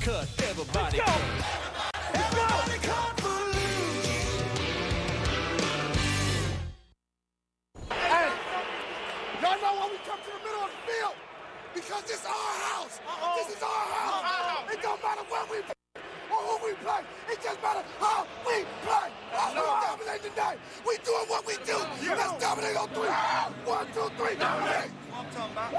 cut. Everybody cut. Everybody cut for Luke. Hey, y'all know why we come to the middle of the field? Because this is our house. This is our house. It don't matter where we play or who we play. It just matters how we play. How we dominate today. We doing what we do. Let's dominate on 3. 1, 2, 3, dominate. I'm talking about.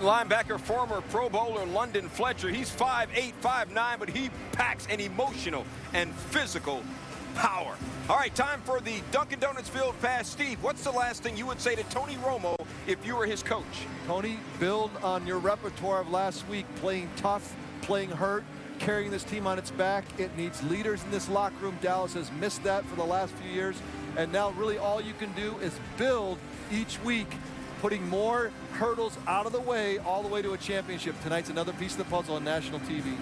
Linebacker, former Pro Bowler London Fletcher. He's 5'8", 5'9", but he packs an emotional and physical power. All right, time for the Dunkin' Donuts Field Pass. Steve, what's the last thing you would say to Tony Romo if you were his coach? Tony, build on your repertoire of last week, playing tough, playing hurt, carrying this team on its back. It needs leaders in this locker room. Dallas has missed that for the last few years, and now really all you can do is build each week, putting more hurdles out of the way, all the way to a championship. Tonight's another piece of the puzzle on national TV.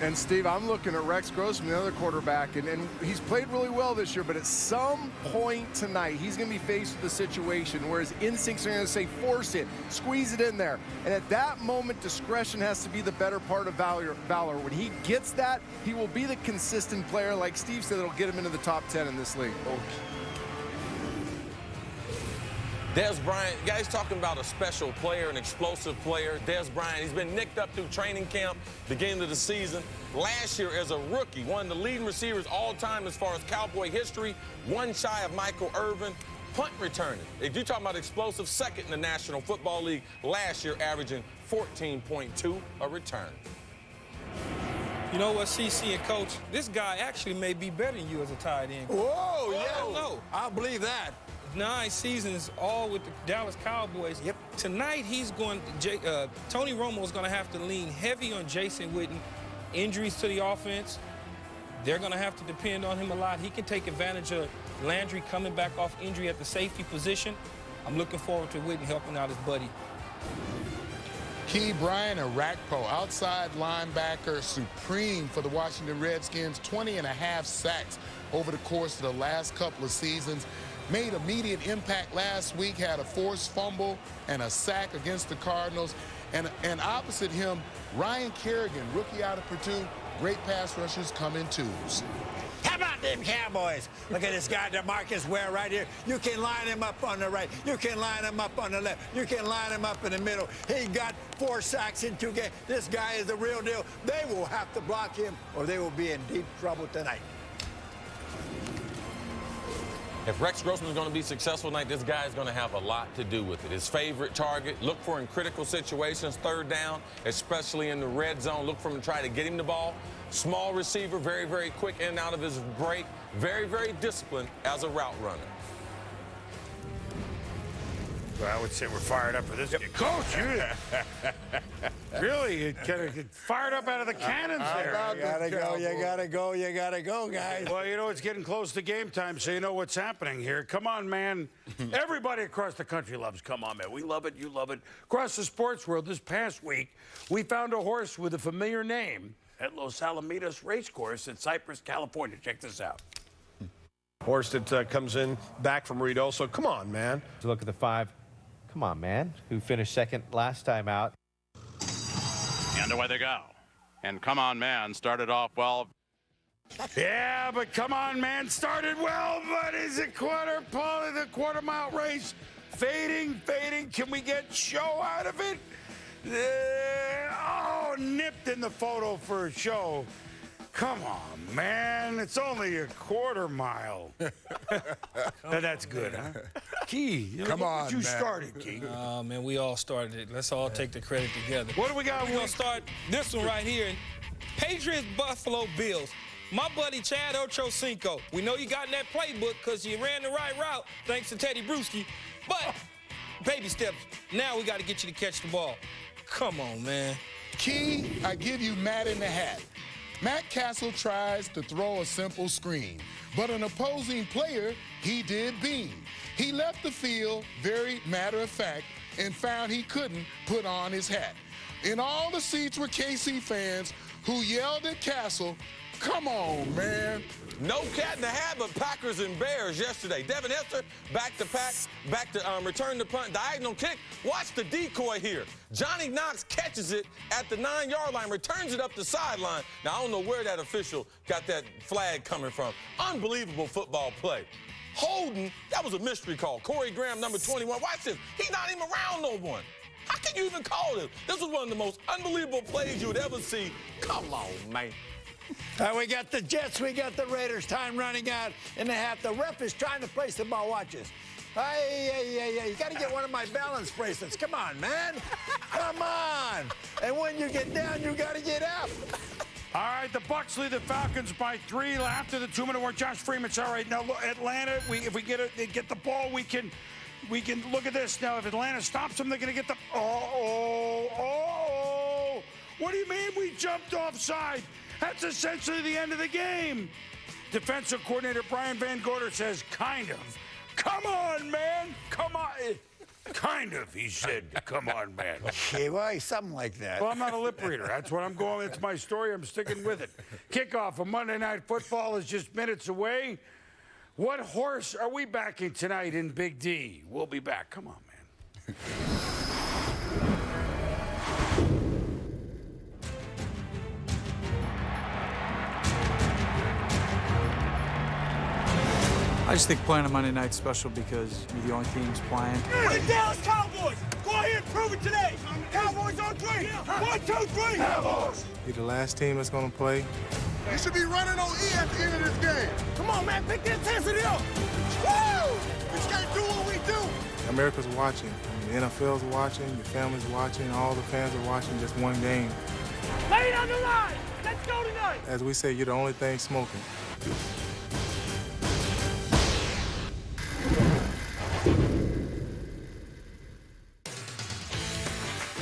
And Steve, I'm looking at Rex Grossman, the other quarterback, and he's played really well this year, but at some point tonight, he's going to be faced with a situation where his instincts are going to say, force it, squeeze it in there. And at that moment, discretion has to be the better part of valor. When he gets that, he will be the consistent player, like Steve said, that'll get him into the top 10 in this league. Dez Bryant, guys talking about a special player, an explosive player. Dez Bryant, he's been nicked up through training camp, beginning of the season. Last year as a rookie, one of the leading receivers all time as far as Cowboy history, one shy of Michael Irvin, punt returning. If you're talking about explosive, second in the National Football League, last year averaging 14.2 a return. You know what, CC and Coach, this guy actually may be better than you as a tight end. Whoa, I yeah. don't know. I believe that. 9 seasons, all with the Dallas Cowboys. Yep. Tonight, Tony Romo is going to have to lean heavy on Jason Witten. Injuries to the offense, they're going to have to depend on him a lot. He can take advantage of Landry coming back off injury at the safety position. I'm looking forward to Witten helping out his buddy. Key Bryant, a rack pro, outside linebacker, supreme for the Washington Redskins, 20.5 sacks over the course of the last couple of seasons. Made immediate impact last week, had a forced fumble and a sack against the Cardinals. And opposite him, Ryan Kerrigan, rookie out of Purdue, great pass rushers come in twos. How about them Cowboys? Look at this guy, DeMarcus Ware, right here. You can line him up on the right. You can line him up on the left. You can line him up in the middle. He got 4 sacks in 2 games. This guy is the real deal. They will have to block him, or they will be in deep trouble tonight. If Rex Grossman is going to be successful tonight, this guy is going to have a lot to do with it. His favorite target, look for in critical situations, third down, especially in the red zone. Look for him to try to get him the ball. Small receiver, very, very quick in and out of his break. Very, very disciplined as a route runner. Well, I would say we're fired up for this. Yep. Coach, you really kind of fired up out of the cannons there. You gotta go, guys. Well, you know, it's getting close to game time, so you know what's happening here. Come on, man. Everybody across the country loves Come On, Man. We love it, you love it. Across the sports world this past week, we found a horse with a familiar name at Los Alamitos Racecourse in Cypress, California. Check this out. Horse that comes in back from Ruidoso. Come on, man. To look at the 5. Come on, man, who finished second last time out. And away they go. And Come On Man started off well. Yeah, but Come On Man started well, but is it the quarter-mile race fading? Can we get show out of it? Nipped in the photo for a show. Come on, man. It's only a quarter mile. That's good, huh? Key, Come on, you man. started, Key. Oh, man, we all started it. Let's all take the credit together. What do we got? We're going to start this one right here. Patriots Buffalo Bills. My buddy Chad Ochocinco. We know you got in that playbook because you ran the right route thanks to Teddy Bruschi. But baby steps. Now we got to get you to catch the ball. Come on, man. Key, I give you Matt in the hat. Matt Castle tries to throw a simple screen, but an opposing player, he did beam. He left the field very matter of fact and found he couldn't put on his hat. In all the seats were KC fans who yelled at Castle, Come on, man. No cat in the hat, but Packers and Bears yesterday. Devin Hester back to pack, back to return the punt, diagonal kick. Watch the decoy here. Johnny Knox catches it at the 9-yard line, returns it up the sideline. Now, I don't know where that official got that flag coming from. Unbelievable football play. Holding, that was a mystery call. Corey Graham, number 21. Watch this. He's not even around no one. How can you even call this? This was one of the most unbelievable plays you would ever see. Come on, man. We got the Jets, we got the Raiders. Time running out in the half. The ref is trying to place the ball. Watch this. Hey, you got to get one of my balance bracelets. Come on, man. Come on. And when you get down, you got to get up. All right, the Bucs lead the Falcons by 3 after the 2-minute warning. Josh Freeman's all right. Now, look, Atlanta, if we get the ball, we can look at this. Now, if Atlanta stops them, they're going to get the... Oh. What do you mean we jumped offside? That's essentially the end of the game. Defensive coordinator Brian Van Gorder says, kind of. Come on, man. Come on. Kind of, he said. Come on, man. Okay, well, something like that. Well, I'm not a lip reader. That's what I'm going. It's my story. I'm sticking with it. Kickoff of Monday Night Football is just minutes away. What horse are we backing tonight in Big D? We'll be back. Come on, man. I just think playing a Monday night special because you're the only teams playing. We're the Dallas Cowboys. Go ahead and prove it today. Cowboys on 3. 1, 2, 3. Cowboys. You're the last team that's going to play. You should be running on E at the end of this game. Come on, man. Pick the intensity up. Woo! We just got to do what we do. America's watching. The NFL's watching. Your family's watching. All the fans are watching just one game. Lay it on the line. Let's go tonight. As we say, you're the only thing smoking.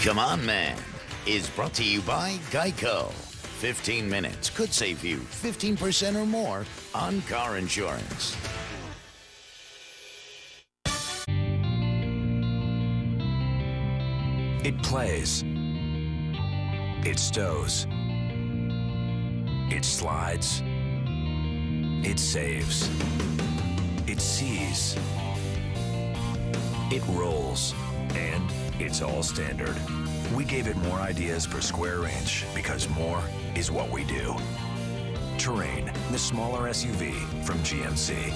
Come On Man is brought to you by Geico. 15 minutes could save you 15% or more on car insurance. It plays. It stows. It slides. It saves. It sees. It rolls. And it's all standard. We gave it more ideas per square inch because more is what we do. Terrain, the smaller SUV from GMC.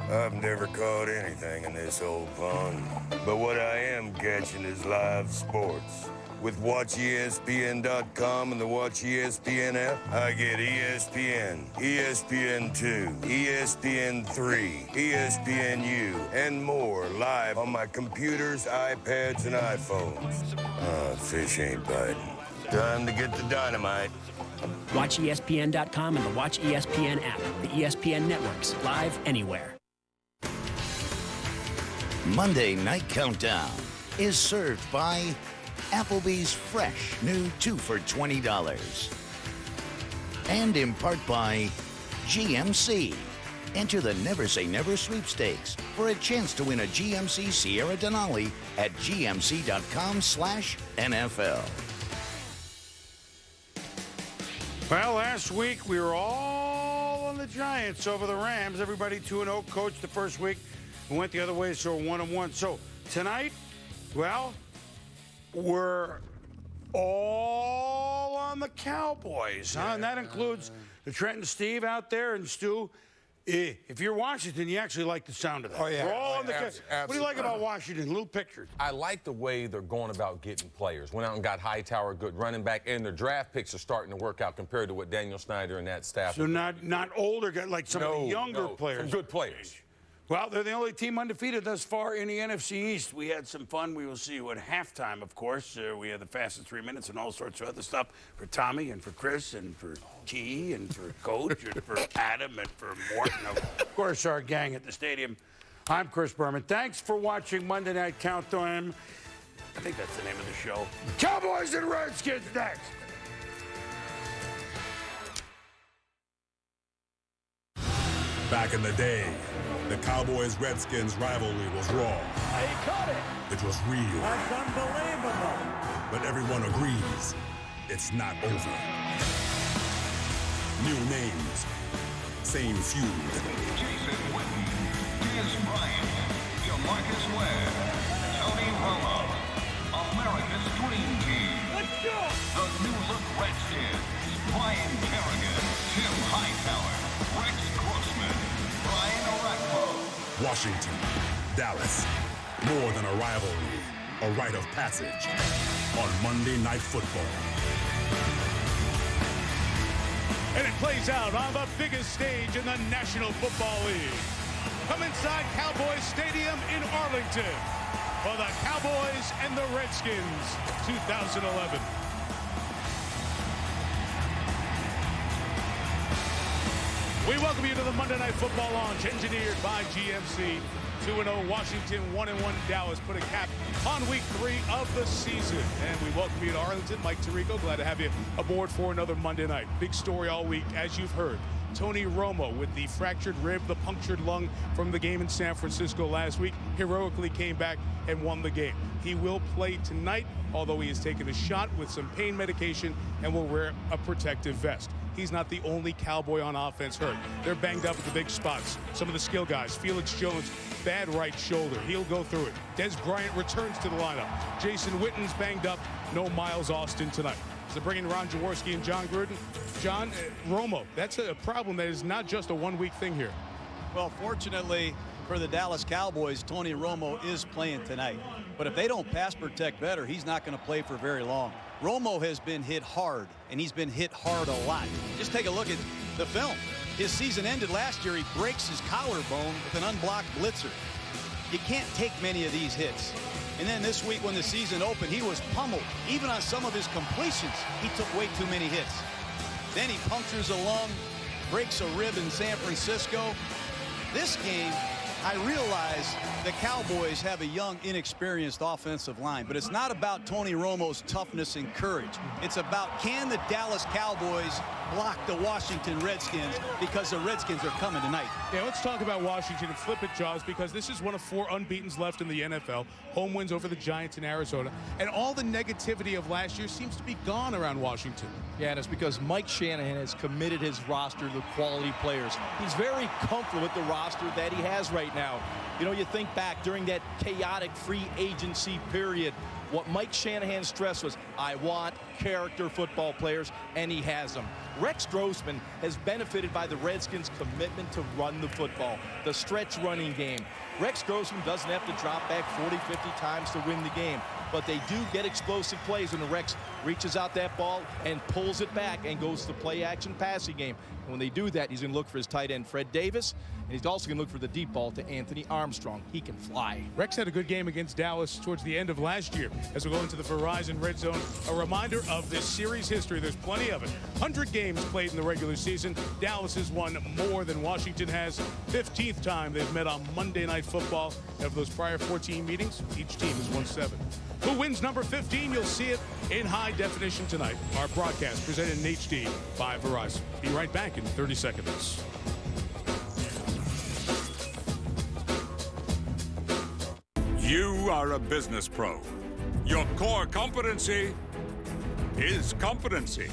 I've never caught anything in this old pond, but what I am catching is live sports. With WatchESPN.com and the Watch ESPN app, I get ESPN, ESPN2, ESPN3, ESPNU, and more live on my computers, iPads, and iPhones. Fish ain't biting. Time to get the dynamite. Watch ESPN.com and the Watch ESPN app. The ESPN networks, live anywhere. Monday Night Countdown is served by Applebee's Fresh, new 2 for $20. And in part by GMC. Enter the Never Say Never sweepstakes for a chance to win a GMC Sierra Denali at gmc.com/NFL. Well, last week we were all on the Giants over the Rams. Everybody 2-0, coached the first week and went the other way, so 1-1. So tonight, well, we're all on the Cowboys, huh? And that includes the Trent and Steve out there, and Stu. If you're Washington, you actually like the sound of that. Oh, yeah. We're all on the Absolutely. What do you like about Washington? Little pictures. I like the way they're going about getting players. Went out and got Hightower, good running back, and their draft picks are starting to work out compared to what Daniel Snyder and that staff. So not older guys, like some of the younger players. Some good players. Well, they're the only team undefeated thus far in the NFC East. We had some fun. We will see you at halftime, of course. We had the fastest 3 minutes and all sorts of other stuff for Tommy and for Chris and for Key and for Coach and for Adam and for Morton. Of course, our gang at the stadium. I'm Chris Berman. Thanks for watching Monday Night Countdown. I think that's the name of the show. Cowboys and Redskins next. Back in the day, the Cowboys-Redskins rivalry was raw. He caught it. It was real. That's unbelievable. But everyone agrees it's not over. New names, same feud. Jason Witten, Dez Bryant, Demarcus Ware, Tony Romo, America's Dream Team. Let's go! The new look Redskins, Brian Kerrigan, Tim Hightower, Rex Grossman, Brian Orakpo. Washington, Dallas, more than a rivalry, a rite of passage on Monday Night Football. And it plays out on the biggest stage in the National Football League. Come inside Cowboys Stadium in Arlington for the Cowboys and the Redskins 2011. We welcome you to the Monday Night Football launch, engineered by GMC. 2-0 Washington, 1-1 Dallas put a cap on week 3 of the season. And we welcome you to Arlington. Mike Tirico, glad to have you aboard for another Monday night. Big story all week, as you've heard. Tony Romo, with the fractured rib, the punctured lung from the game in San Francisco last week, heroically came back and won the game. He will play tonight, although he has taken a shot with some pain medication and will wear a protective vest. He's not the only Cowboy on offense hurt. They're banged up at the big spots. Some of the skill guys, Felix Jones, bad right shoulder. He'll go through it. Dez Bryant returns to the lineup. Jason Witten's banged up. No Miles Austin tonight. So bringing Ron Jaworski and John Gruden. John, Romo, that's a problem that is not just a one-week thing here. Well, fortunately for the Dallas Cowboys, Tony Romo is playing tonight. But if they don't pass protect better, he's not going to play for very long. Romo has been hit hard, and he's been hit hard a lot. Just take a look at the film. His season ended last year. He breaks his collarbone with an unblocked blitzer. You can't take many of these hits. And then this week when the season opened, he was pummeled. Even on some of his completions, he took way too many hits. Then he punctures a lung, breaks a rib in San Francisco. This game, I realize the Cowboys have a young, inexperienced offensive line, but it's not about Tony Romo's toughness and courage. It's about, can the Dallas Cowboys block the Washington Redskins, because the Redskins are coming tonight. Yeah, let's talk about Washington and flip it, Jaws, because this is one of 4 unbeatens left in the NFL. Home wins over the Giants in Arizona. And all the negativity of last year seems to be gone around Washington. Yeah, and it's because Mike Shanahan has committed his roster to quality players. He's very comfortable with the roster that he has right now. You know, you think back during that chaotic free agency period, what Mike Shanahan stressed was, I want character football players, and he has them. Rex Grossman has benefited by the Redskins' commitment to run the football, the stretch running game. Rex Grossman doesn't have to drop back 40, 50 times to win the game, but they do get explosive plays when the Rex reaches out that ball and pulls it back and goes to the play-action passing game. And when they do that, he's going to look for his tight end, Fred Davis, and he's also going to look for the deep ball to Anthony Armstrong. He can fly. Rex had a good game against Dallas towards the end of last year. As we go into the Verizon Red Zone, a reminder of this series history. There's plenty of it. 100 games played in the regular season. Dallas has won more than Washington has. 15th time they've met on Monday Night Football. Of those prior 14 meetings, each team has won 7. Who wins number 15? You'll see it in high definition tonight. Our broadcast presented in HD by Verizon. Be right back in 30 seconds. You are a business pro. Your core competency is competency.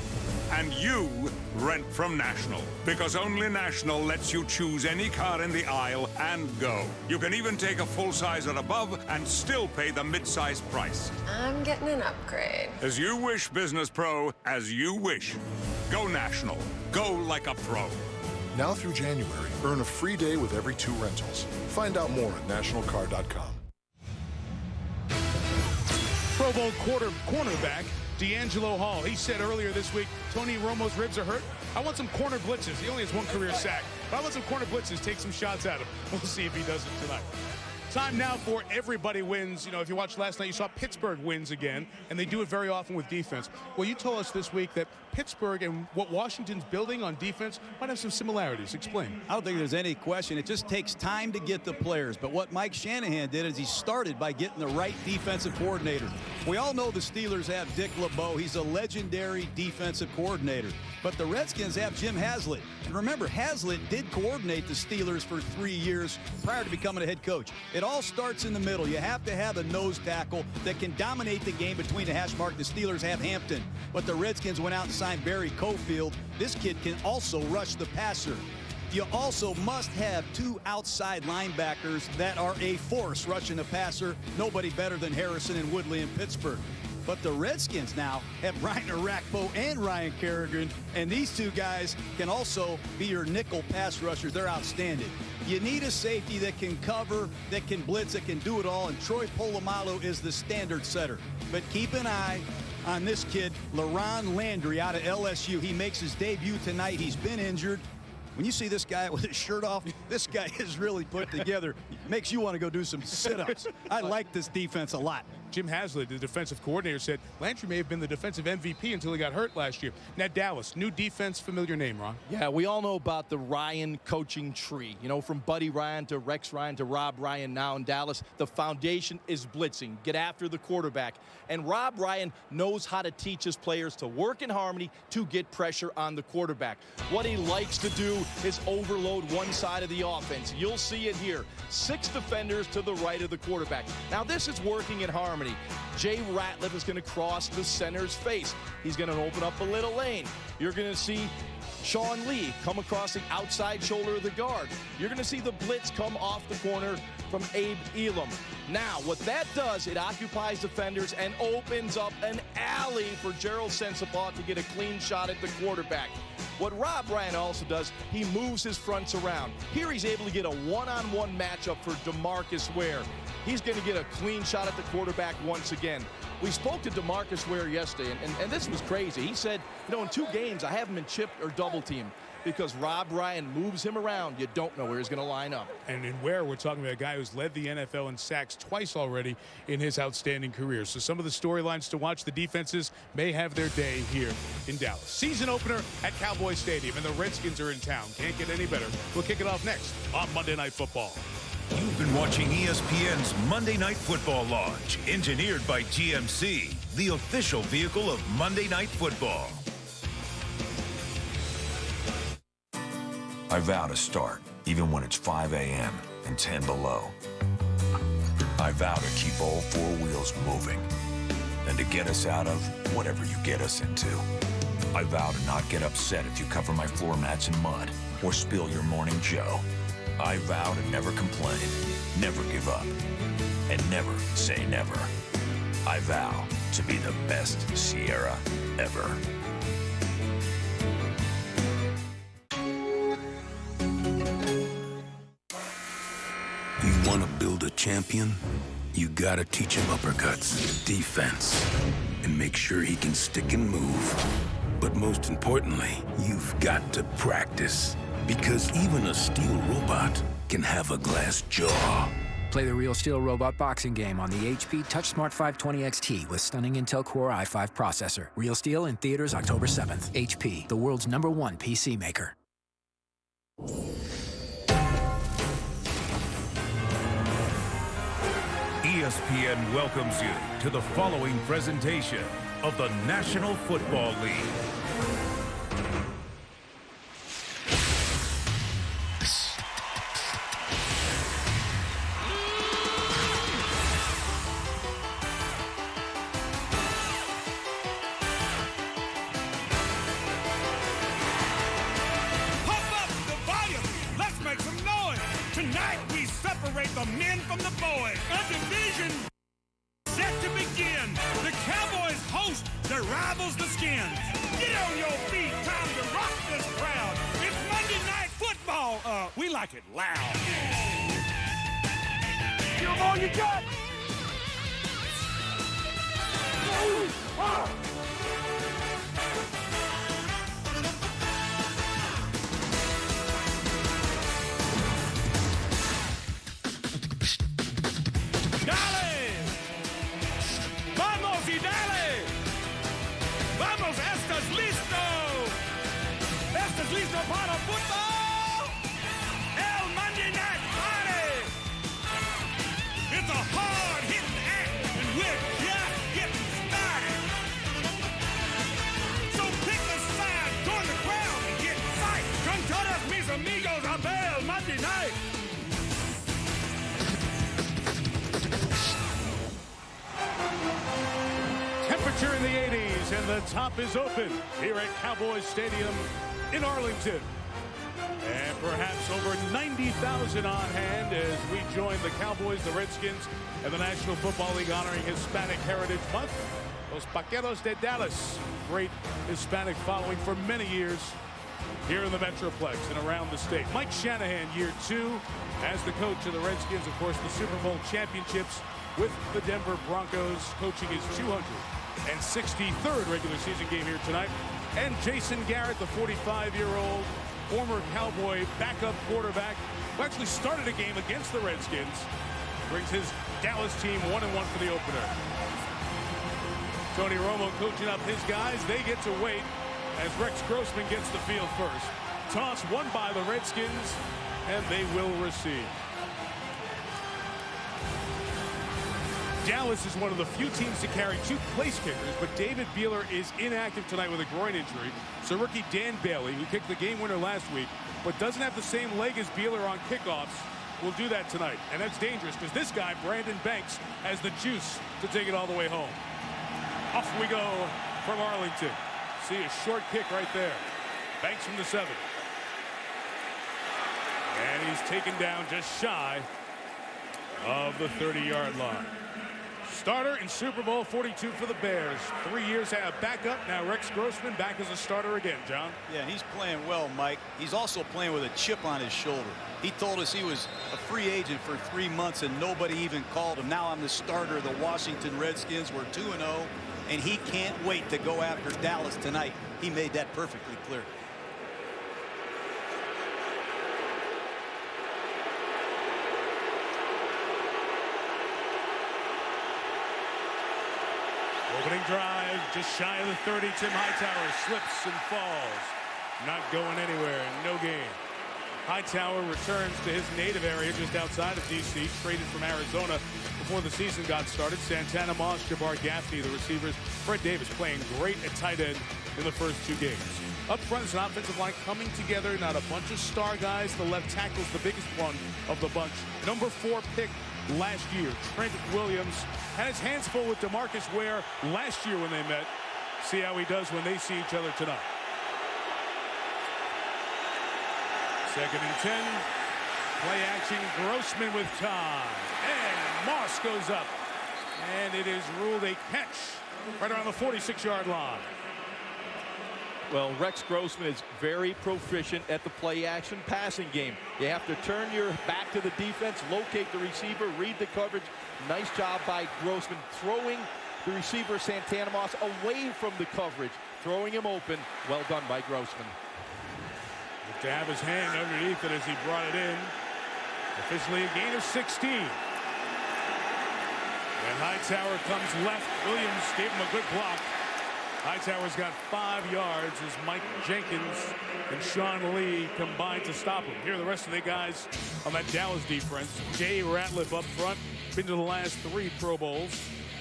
And you rent from National, because only National lets you choose any car in the aisle and go. You can even take a full size or above and still pay the mid-size price. I'm getting an upgrade. As you wish, business pro, as you wish. Go National. Go like a pro. Now through January, earn a free day with every 2 rentals. Find out more at nationalcar.com. Pro Bowl cornerback D'Angelo Hall. He said earlier this week, Tony Romo's ribs are hurt. I want some corner blitzes. He only has 1 career sack. But I want some corner blitzes. Take some shots at him. We'll see if he does it tonight. Time now for Everybody Wins. You know, if you watched last night, you saw Pittsburgh wins again, and they do it very often with defense. Well, you told us this week that Pittsburgh and what Washington's building on defense might have some similarities. Explain. I don't think there's any question. It just takes time to get the players. But what Mike Shanahan did is he started by getting the right defensive coordinator. We all know the Steelers have Dick LeBeau. He's a legendary defensive coordinator. But the Redskins have Jim Haslett. And remember, Haslett did coordinate the Steelers for 3 years prior to becoming a head coach. It all starts in the middle. You have to have a nose tackle that can dominate the game between the hash mark. The Steelers have Hampton, but the Redskins went out and signed Barry Cofield. This kid can also rush the passer. You also must have 2 outside linebackers that are a force rushing the passer. Nobody better than Harrison and Woodley in Pittsburgh. But the Redskins now have Brian Arakpo and Ryan Kerrigan, and these 2 guys can also be your nickel pass rushers. They're outstanding. You need a safety that can cover, that can blitz, that can do it all, and Troy Polamalu is the standard setter. But keep an eye on this kid, LaRon Landry out of LSU. He makes his debut tonight. He's been injured. When you see this guy with his shirt off, this guy is really put together. Makes you want to go do some sit-ups. I like this defense a lot. Jim Haslett, the defensive coordinator, said Landry may have been the defensive MVP until he got hurt last year. Now, Dallas, new defense, familiar name, Ron. Yeah, we all know about the Ryan coaching tree. You know, from Buddy Ryan to Rex Ryan to Rob Ryan now in Dallas. The foundation is blitzing. Get after the quarterback. And Rob Ryan knows how to teach his players to work in harmony to get pressure on the quarterback. What he likes to do is overload one side of the offense. You'll see it here. 6 defenders to the right of the quarterback. Now, this is working in harmony. Jay Ratliff is going to cross the center's face. He's going to open up a little lane. You're going to see Sean Lee come across the outside shoulder of the guard. You're going to see the blitz come off the corner from Abe Elam. Now, what that does, it occupies defenders and opens up an alley for Gerald Sensabaugh to get a clean shot at the quarterback. What Rob Ryan also does, he moves his fronts around. Here he's able to get a one-on-one matchup for DeMarcus Ware. He's going to get a clean shot at the quarterback once again. We spoke to DeMarcus Ware yesterday, and this was crazy. He said, you know, in 2 games, I haven't been chipped or double-teamed because Rob Ryan moves him around. You don't know where he's going to line up. And in Ware, we're talking about a guy who's led the NFL in sacks twice already in his outstanding career. So some of the storylines to watch, the defenses may have their day here in Dallas. Season opener at Cowboys Stadium, and the Redskins are in town. Can't get any better. We'll kick it off next on Monday Night Football. You've been watching ESPN's Monday Night Football Launch, engineered by GMC, the official vehicle of Monday Night Football. I vow to start, even when it's 5 a.m. and 10 below. I vow to keep all 4 wheels moving and to get us out of whatever you get us into. I vow to not get upset if you cover my floor mats in mud or spill your morning joe. I vow to never complain, never give up, and never say never. I vow to be the best Sierra ever. You want to build a champion? You gotta teach him uppercuts, defense, and make sure he can stick and move. But most importantly, you've got to practice. Because even a steel robot can have a glass jaw. Play the Real Steel Robot boxing game on the HP TouchSmart 520 XT with stunning Intel Core i5 processor. Real Steel in theaters October 7th. HP, the world's #1 PC maker. ESPN welcomes you to the following presentation of the National Football League. The men from the boys. A division set to begin. The Cowboys host the rivals, the Skins. Get on your feet. Time to rock this crowd. It's Monday Night Football. We like it loud. Give them all you got. ¡Dale! ¡Vamos y dale! ¡Vamos! ¡Estás listo! ¿Estás listo para football? El Monday Night Party! It's a hard-hitting act, and we're just getting started. And the top is open here at Cowboys Stadium in Arlington. And perhaps over 90,000 on hand as we join the Cowboys, the Redskins, and the National Football League honoring Hispanic Heritage Month. Los Vaqueros de Dallas, great Hispanic following for many years here in the Metroplex and around the state. Mike Shanahan, year 2 as the coach of the Redskins. Of course, the Super Bowl championships with the Denver Broncos, coaching his 263rd regular season game here tonight. And Jason Garrett, the 45-year-old former Cowboy backup quarterback who actually started a game against the Redskins, brings his Dallas team 1-1 for the opener. Tony Romo coaching up his guys. They get to wait as Rex Grossman gets the field first. Toss won by the Redskins, and they will receive. Dallas is one of the few teams to carry 2 place kickers, but David Beeler is inactive tonight with a groin injury. So rookie Dan Bailey, who kicked the game winner last week, but doesn't have the same leg as Beeler on kickoffs, will do that tonight. And that's dangerous because this guy, Brandon Banks, has the juice to take it all the way home. Off we go from Arlington. See a short kick right there. Banks from the 7. And he's taken down just shy of the 30-yard line. Starter in Super Bowl 42 for the Bears. 3 years back up. Now Rex Grossman back as a starter again, John. Yeah, he's playing well, Mike. He's also playing with a chip on his shoulder. He told us he was a free agent for 3 months and nobody even called him. Now I'm the starter of the Washington Redskins. We're 2-0, and he can't wait to go after Dallas tonight. He made that perfectly clear. Opening drive, just shy of the 30. Tim Hightower slips and falls. Not going anywhere, no gain. Hightower returns to his native area just outside of D.C., traded from Arizona before the season got started. Santana Moss, Jabbar Gaffney, the receivers. Fred Davis playing great at tight end in the first 2 games. Up front is an offensive line coming together. Not a bunch of star guys. The left tackle's the biggest one of the bunch. Number 4 pick last year, Trent Williams, had his hands full with DeMarcus Ware last year when they met. See how he does when they see each other tonight. 2nd and 10. Play action. Grossman with time. And Moss goes up. And it is ruled a catch right around the 46-yard line. Well, Rex Grossman is very proficient at the play-action passing game. You have to turn your back to the defense, locate the receiver, read the coverage. Nice job by Grossman throwing the receiver, Santana Moss, away from the coverage, throwing him open. Well done by Grossman. To have his hand underneath it as he brought it in. Officially a gain of 16. And Hightower comes left. Williams gave him a good block. Hightower's got 5 yards as Mike Jenkins and Sean Lee combined to stop him. Here are the rest of the guys on that Dallas defense. Jay Ratliff up front, been to the last 3 Pro Bowls.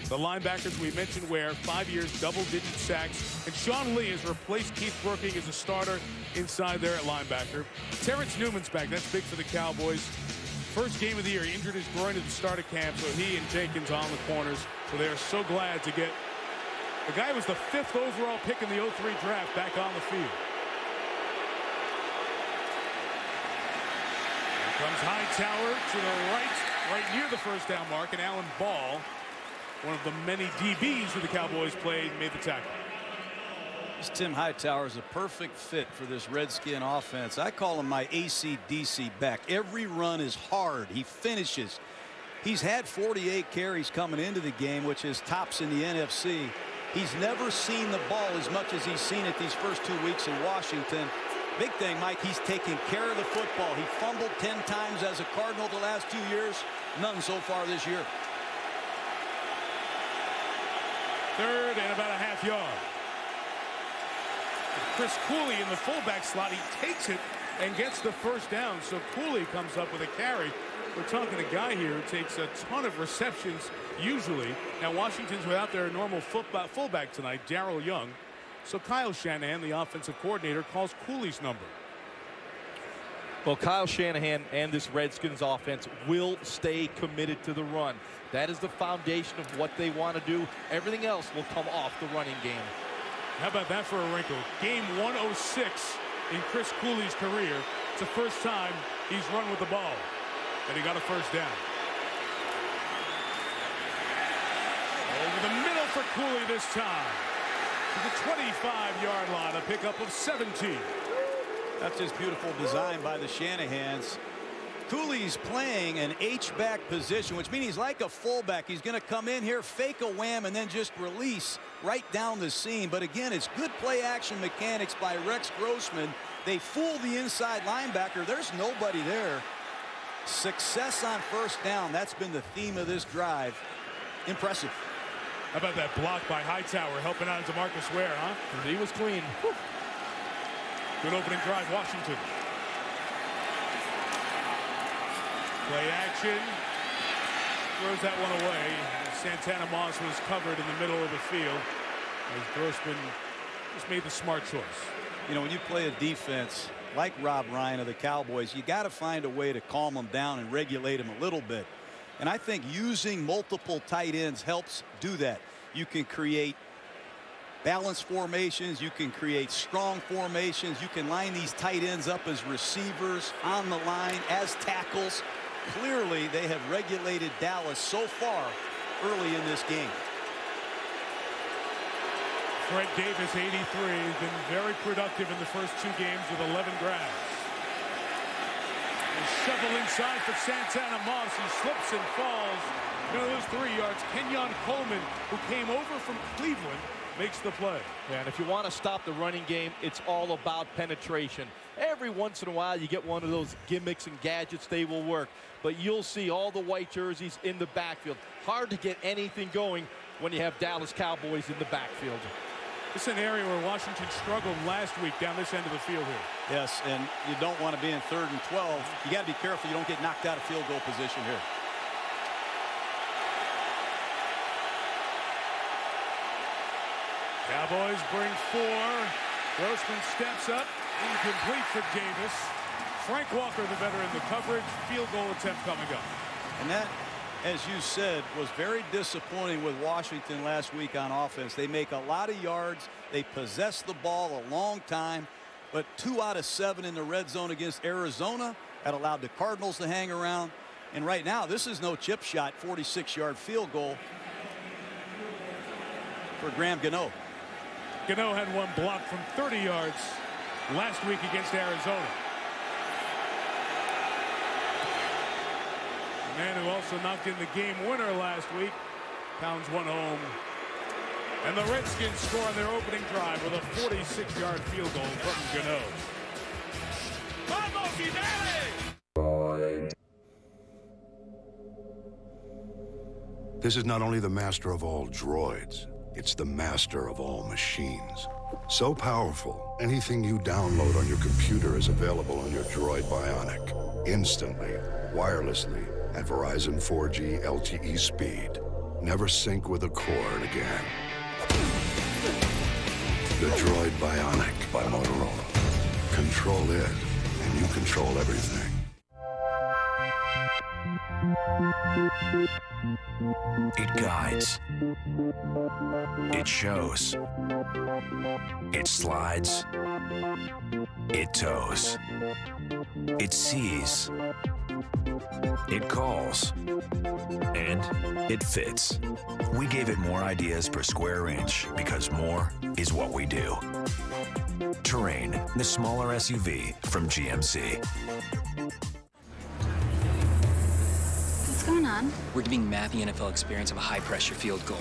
The linebackers we mentioned Ware, 5 years, double-digit sacks. And Sean Lee has replaced Keith Brooking as a starter inside there at linebacker. Terrence Newman's back. That's big for the Cowboys. First game of the year, he injured his groin at the start of camp, so he and Jenkins on the corners. So they are so glad to get the guy who was the 5th overall pick in the 03 draft back on the field. Here comes Hightower to the right near the first down mark, and Alan Ball, one of the many DBs who the Cowboys played, made the tackle. This Tim Hightower is a perfect fit for this Redskin offense. I call him my AC/DC back. Every run is hard. He finishes. He's had 48 carries coming into the game, which is tops in the NFC. He's never seen the ball as much as he's seen it these first 2 weeks in Washington. Big thing, Mike, he's taking care of the football. He fumbled 10 times as a Cardinal the last 2 years. None so far this year. 3rd and about a half yard. Chris Cooley in the fullback slot. He takes it and gets the first down. So Cooley comes up with a carry. We're talking a guy here who takes a ton of receptions usually. Now Washington's without their normal fullback tonight, Darrell Young. So Kyle Shanahan, the offensive coordinator, calls Cooley's number. Well, Kyle Shanahan and this Redskins offense will stay committed to the run. That is the foundation of what they want to do. Everything else will come off the running game. How about that for a wrinkle? Game 106 in Chris Cooley's career. It's the first time he's run with the ball. And he got a first down. Over the middle for Cooley this time. To the 25-yard line, a pickup of 17. That's just beautiful design by the Shanahans. Cooley's playing an H-back position, which means he's like a fullback. He's going to come in here, fake a wham, and then just release right down the seam. But again, it's good play action mechanics by Rex Grossman. They fool the inside linebacker. There's nobody there. Success on first down. That's been the theme of this drive. Impressive. How about that block by Hightower helping out DeMarcus Ware, huh? He was clean. Whew. Good opening drive, Washington. Play action. Throws that one away. Santana Moss was covered in the middle of the field as Grossman just made the smart choice. You know, when you play a defense like Rob Ryan of the Cowboys, you got to find a way to calm them down and regulate them a little bit. And I think using multiple tight ends helps do that. You can create balanced formations. You can create strong formations. You can line these tight ends up as receivers on the line, as tackles. Clearly, they have regulated Dallas so far early in this game. Fred Davis, 83, has been very productive in the first 2 games with 11 grabs. A shovel inside for Santana Moss. He slips and falls. You know, those 3 yards. Kenyon Coleman, who came over from Cleveland, makes the play. Yeah, and if you want to stop the running game, it's all about penetration. Every once in a while, you get one of those gimmicks and gadgets, they will work. But you'll see all the white jerseys in the backfield. Hard to get anything going when you have Dallas Cowboys in the backfield. This is an area where Washington struggled last week down this end of the field here. Yes, and you don't want to be in 3rd and 12. You got to be careful you don't get knocked out of field goal position here. Cowboys bring 4. Grossman steps up. Incomplete for Davis. Frank Walker, the veteran, the coverage. Field goal attempt coming up. And that, as you said, was very disappointing with Washington last week on offense. They make a lot of yards. They possess the ball a long time. But 2 out of 7 in the red zone against Arizona. That allowed the Cardinals to hang around. And right now, this is no chip shot, 46-yard field goal for Graham Gano. Gano had one block from 30 yards last week against Arizona. The man who also knocked in the game winner last week pounds one home. And the Redskins score on their opening drive with a 46-yard field goal from Gano. This is not only the master of all droids, it's the master of all machines. So powerful, anything you download on your computer is available on your droid Bionic. Instantly, wirelessly, at Verizon 4G LTE speed. Never sync with a cord again. The droid Bionic by Motorola. Control it, and you control everything. It guides. It shows. It slides. It tows. It sees. It calls. And it fits. We gave it more ideas per square inch because more is what we do. Terrain, the smaller SUV from GMC. What's going on? We're giving Matt the NFL experience of a high-pressure field goal.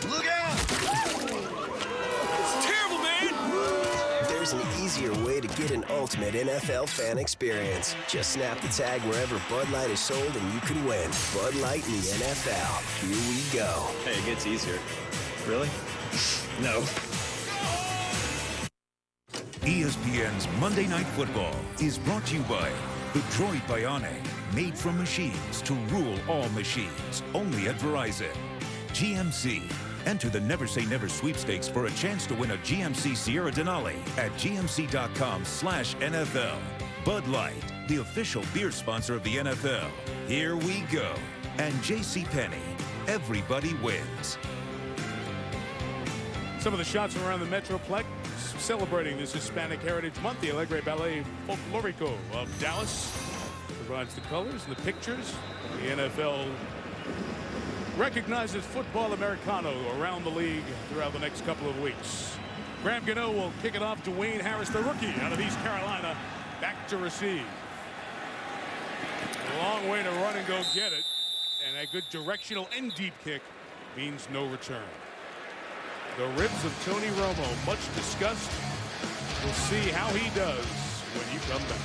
Look out! It's terrible, man! There's an easier way to get an ultimate NFL fan experience. Just snap the tag wherever Bud Light is sold and you can win. Bud Light in the NFL. Here we go. Hey, it gets easier. Really? No. ESPN's Monday Night Football is brought to you by the Droid Bionic, made from machines to rule all machines, only at Verizon. GMC. Enter the Never Say Never sweepstakes for a chance to win a GMC Sierra Denali at gmc.com/NFL. Bud Light, the official beer sponsor of the NFL. Here we go. And JCPenney, everybody wins. Some of the shots from around the Metroplex celebrating this Hispanic Heritage Month. The Alegre Ballet Folklorico of Dallas provides the colors and the pictures. The NFL recognizes football Americano around the league throughout the next couple of weeks. Graham Gano will kick it off. Dwayne Harris, the rookie out of East Carolina, back to receive. A long way to run and go get it. And a good directional and deep kick means no return. The ribs of Tony Romo, much discussed. We'll see how he does when you come back.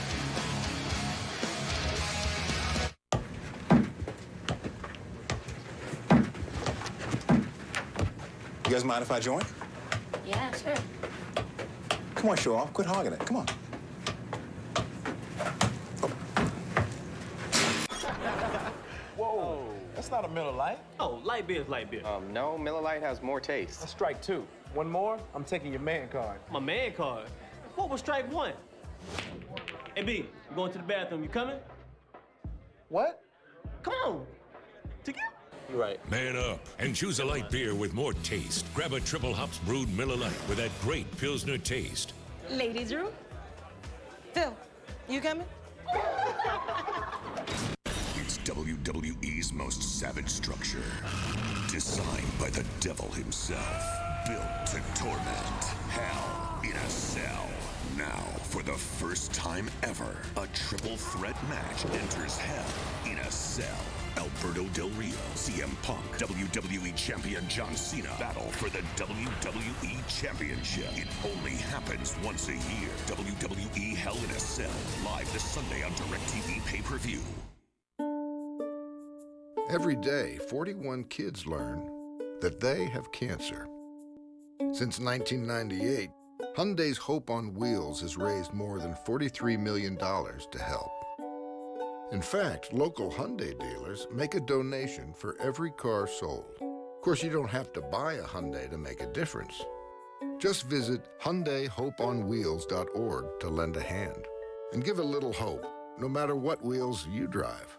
You guys mind if I join? Yeah, sure. Come on, show off. Quit hogging it. Come on. Whoa, that's not a Miller Lite. Oh, light beer is light beer. No, Miller Lite has more taste. That's strike two. One more, I'm taking your man card. My man card? What was strike one? Hey, B, I'm going to the bathroom. You coming? What? Come on. Together. You're right. Man up and choose a light beer with more taste. Grab a triple hops brewed Miller Lite with that great Pilsner taste. Ladies' room? Phil, you coming? It's WWE's most savage structure. Designed by the devil himself. Built to torment. Hell in a cell. Now, for the first time ever, a triple threat match enters Hell in a Cell. Alberto Del Rio, CM Punk, WWE Champion John Cena battle for the WWE Championship. It only happens once a year. WWE Hell in a Cell, live this Sunday on DirecTV pay-per-view. Every day, 41 kids learn that they have cancer. Since 1998, Hyundai's Hope on Wheels has raised more than $43 million to help. In fact, local Hyundai dealers make a donation for every car sold. Of course, you don't have to buy a Hyundai to make a difference. Just visit HyundaiHopeOnWheels.org to lend a hand and give a little hope, no matter what wheels you drive.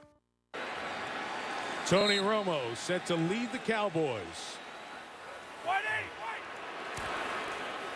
Tony Romo set to lead the Cowboys.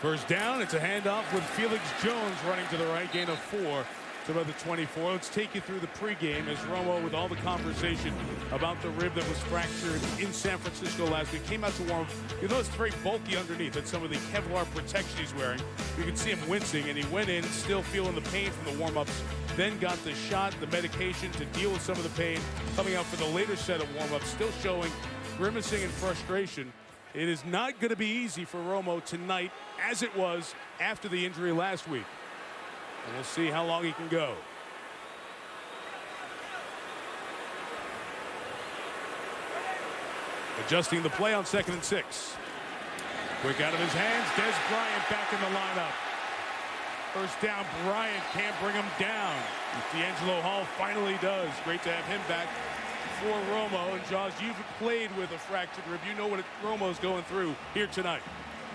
First down, it's a handoff with Felix Jones running to the right, gain of 4 to about the 24. Let's take you through the pregame as Romo, with all the conversation about the rib that was fractured in San Francisco last week, came out to warm. You know, it's very bulky underneath. That's some of the Kevlar protection he's wearing. You can see him wincing, and he went in still feeling the pain from the warm-ups, then got the shot, the medication to deal with some of the pain, coming out for the later set of warm-ups, still showing grimacing and frustration. It is not going to be easy for Romo tonight, as it was after the injury last week. And we'll see how long he can go. Adjusting the play on 2nd and 6. Quick out of his hands. Des Bryant back in the lineup. First down, Bryant can't bring him down. D'Angelo Hall finally does. Great to have him back for Romo. And Jaws, you've played with a fractured rib. You know what Romo's going through here tonight.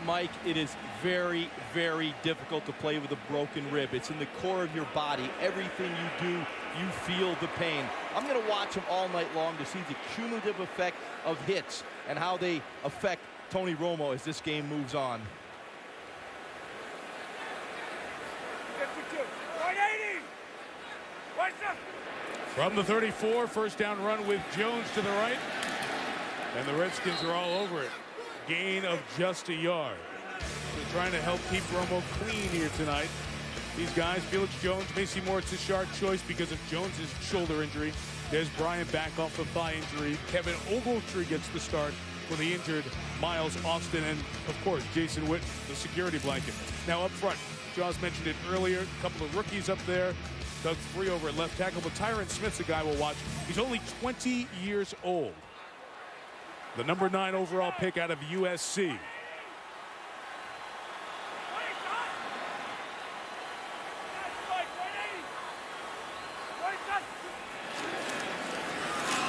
Mike, it is very, very difficult to play with a broken rib. It's in the core of your body. Everything you do, you feel the pain. I'm going to watch him all night long to see the cumulative effect of hits and how they affect Tony Romo as this game moves on. 52, 180. What's up? From the 34, first down run with Jones to the right. And the Redskins are all over it. Gain of just a yard. They're trying to help keep Romo clean here tonight. These guys, Felix Jones, Macy Moore, it's a sharp choice because of Jones's shoulder injury. There's Bryant back off the thigh injury. Kevin Ogletree gets the start for the injured Miles Austin, and of course Jason Witten, the security blanket. Now up front, Jaws mentioned it earlier, a couple of rookies up there. Doug Free over at left tackle, but Tyron Smith's a guy we'll watch. He's only 20 years old. The number 9 overall pick out of USC.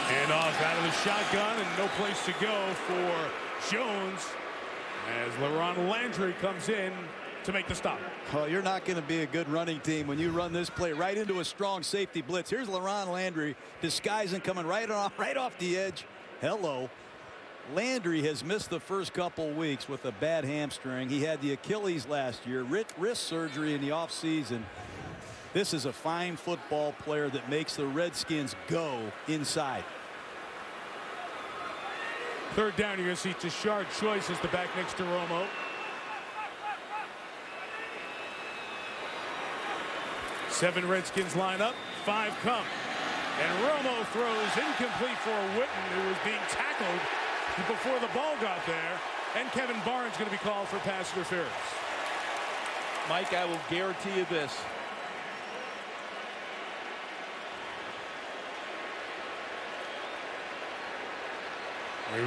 And off out of the shotgun, and no place to go for Jones as LaRon Landry comes in to make the stop. Oh, you're not going to be a good running team when you run this play right into a strong safety blitz. Here's LaRon Landry disguising, coming right off the edge. Hello. Landry has missed the first couple weeks with a bad hamstring. He had the Achilles last year, wrist surgery in the offseason. This is a fine football player that makes the Redskins go inside. Third down, you're going to see Tashard Choice is the back next to Romo. 7 Redskins line up, 5 come. And Romo throws incomplete for Witten, who was being tackled before the ball got there. And Kevin Barnes going to be called for pass interference. Mike, I will guarantee you this.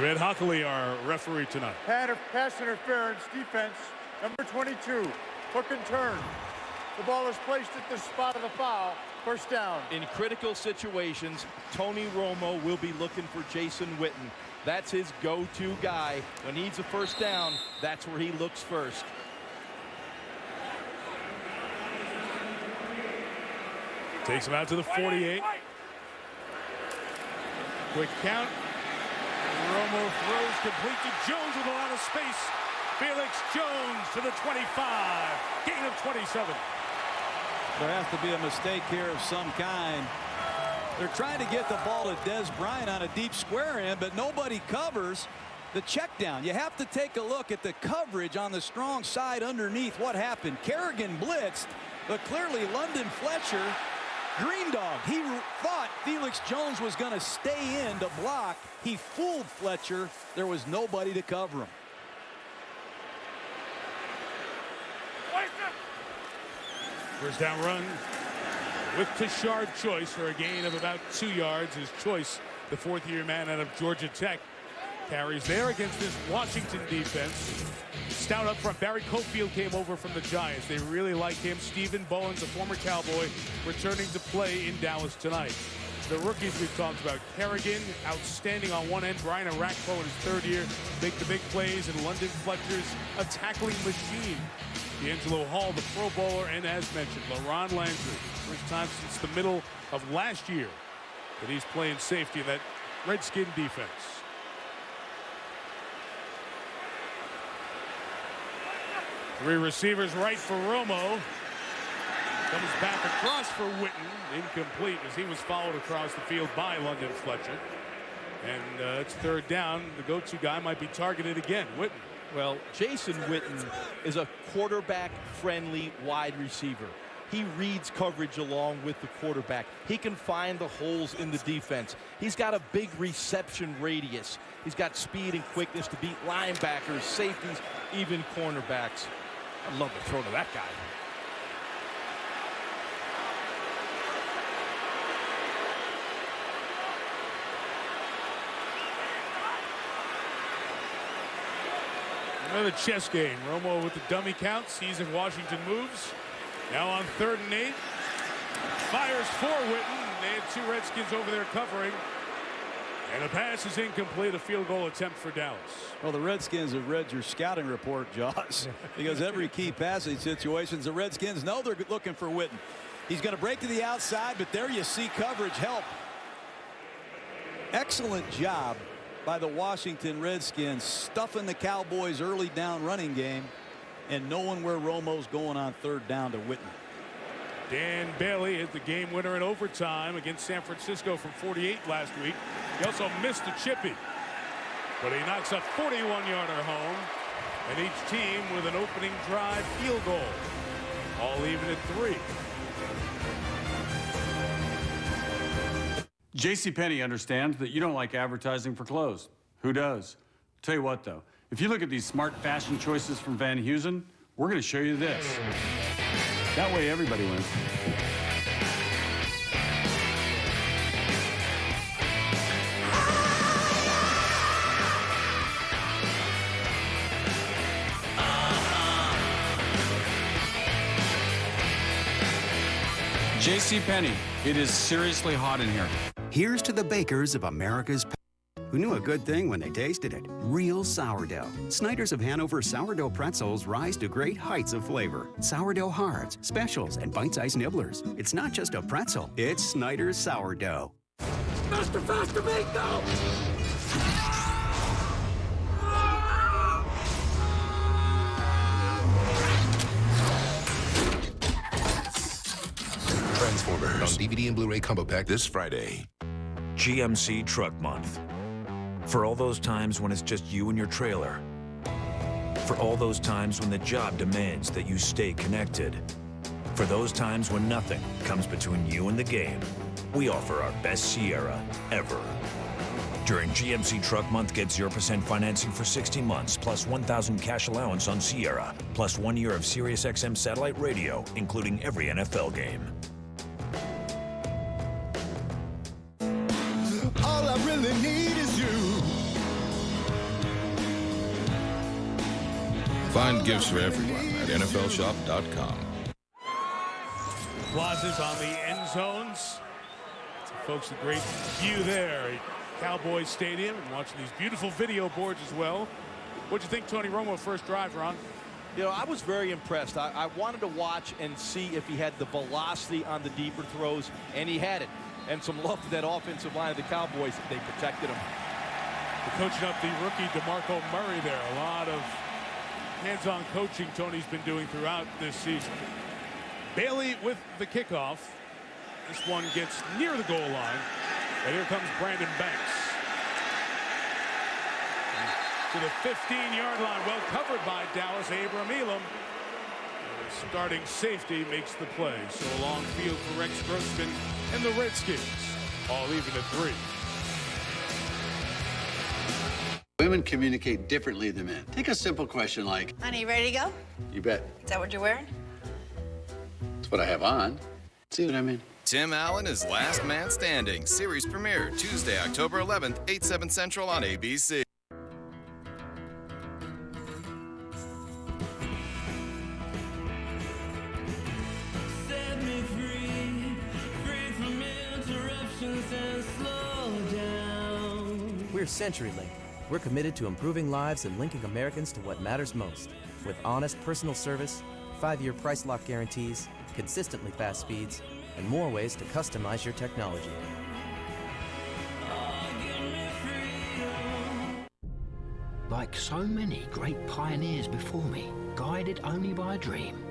Red Hockley, our referee tonight. Pass interference, defense, number 22, hook and turn. The ball is placed at the spot of the foul. First down. In critical situations, Tony Romo will be looking for Jason Witten. That's his go-to guy. When he needs a first down, that's where he looks first. Takes him out to the 48. Quick count. Romo throws complete to Jones with a lot of space. Felix Jones to the 25. Gain of 27. There has to be a mistake here of some kind. They're trying to get the ball to Des Bryant on a deep square end, but nobody covers the check down. You have to take a look at the coverage on the strong side underneath. What happened? Kerrigan blitzed, but clearly London Fletcher, green dog. He thought Felix Jones was going to stay in to block. He fooled Fletcher. There was nobody to cover him. First down run with Tashard Choice for a gain of about 2 yards. His Choice, the 4th-year man out of Georgia Tech, carries there against this Washington defense. Stout up front. Barry Cofield came over from the Giants. They really like him. Stephen Bowens, a former Cowboy, returning to play in Dallas tonight. The rookies we've talked about. Kerrigan, outstanding on one end. Brian Arakpo in his 3rd year, make the big plays. And London Fletcher's a tackling machine. D'Angelo Hall, the Pro Bowler, and as mentioned, LaRon Landry. First time since the middle of last year that he's playing safety in that Redskin defense. Three receivers right for Romo. Comes back across for Witten. Incomplete as he was followed across the field by London Fletcher. And it's 3rd down. The go-to guy might be targeted again, Witten. Well, Jason Witten is a quarterback-friendly wide receiver. He reads coverage along with the quarterback. He can find the holes in the defense. He's got a big reception radius. He's got speed and quickness to beat linebackers, safeties, even cornerbacks. I'd love to throw to that guy. Another chess game. Romo with the dummy count. Sees if Washington moves. Now on 3rd and 8. Fires for Witten. They had 2 Redskins over there covering. And the pass is incomplete. A field goal attempt for Dallas. Well, the Redskins have read your scouting report, Josh, because every key passing situations, the Redskins know they're looking for Witten. He's going to break to the outside, but there you see coverage help. Excellent job by the Washington Redskins stuffing the Cowboys early down running game and knowing where Romo's going on 3rd down to Witten. Dan Bailey hit the game winner in overtime against San Francisco from 48 last week. He also missed a chippy, but he knocks a 41-yarder home, and each team with an opening drive field goal, all even at 3. JCPenney understands that you don't like advertising for clothes. Who does? Tell you what, though, if you look at these smart fashion choices from Van Heusen, we're going to show you this. That way everybody wins. JCPenney, it is seriously hot in here. Here's to the bakers of America's who knew a good thing when they tasted it. Real sourdough. Snyder's of Hanover sourdough pretzels rise to great heights of flavor. Sourdough hards, specials, and bite-sized nibblers. It's not just a pretzel, it's Snyder's sourdough. Faster, faster, mate, go! on DVD and Blu-ray combo pack this Friday. GMC Truck Month. For all those times when it's just you and your trailer. For all those times when the job demands that you stay connected. For those times when nothing comes between you and the game. We offer our best Sierra ever. During GMC Truck Month, get 0% financing for 60 months, plus $1,000 cash allowance on Sierra, plus 1 year of SiriusXM satellite radio, including every NFL game. All I really need is you. Find gifts for everyone at NFLshop.com. Plazas on the end zones. So folks, a great view there at Cowboys Stadium, and watching these beautiful video boards as well. What'd you think, Tony Romo, first drive, Ron? You know, I was very impressed. I wanted to watch and see if he had the velocity on the deeper throws, and he had it. And some love to that offensive line of the Cowboys. They protected him. They're coaching up the rookie DeMarco Murray there. A lot of hands-on coaching Tony's been doing throughout this season. Bailey with the kickoff. This one gets near the goal line. And here comes Brandon Banks. To the 15-yard line. Well covered by Dallas. Abram Elam. Starting safety makes the play. So a long field for Rex Grossman and the Redskins. All even at 3. Women communicate differently than men. Take a simple question like, Honey, ready to go? you bet. Is that what you're wearing? That's what I have on. See what I mean? Tim Allen is Last Man Standing. Series premiere Tuesday, October 11th, 8/7 Central on ABC. Set me free, free from interruptions and slow down. We're CenturyLink. We're committed to improving lives and linking Americans to what matters most. With honest personal service, 5-year price lock guarantees, consistently fast speeds, and more ways to customize your technology. Like so many great pioneers before me, guided only by a dream,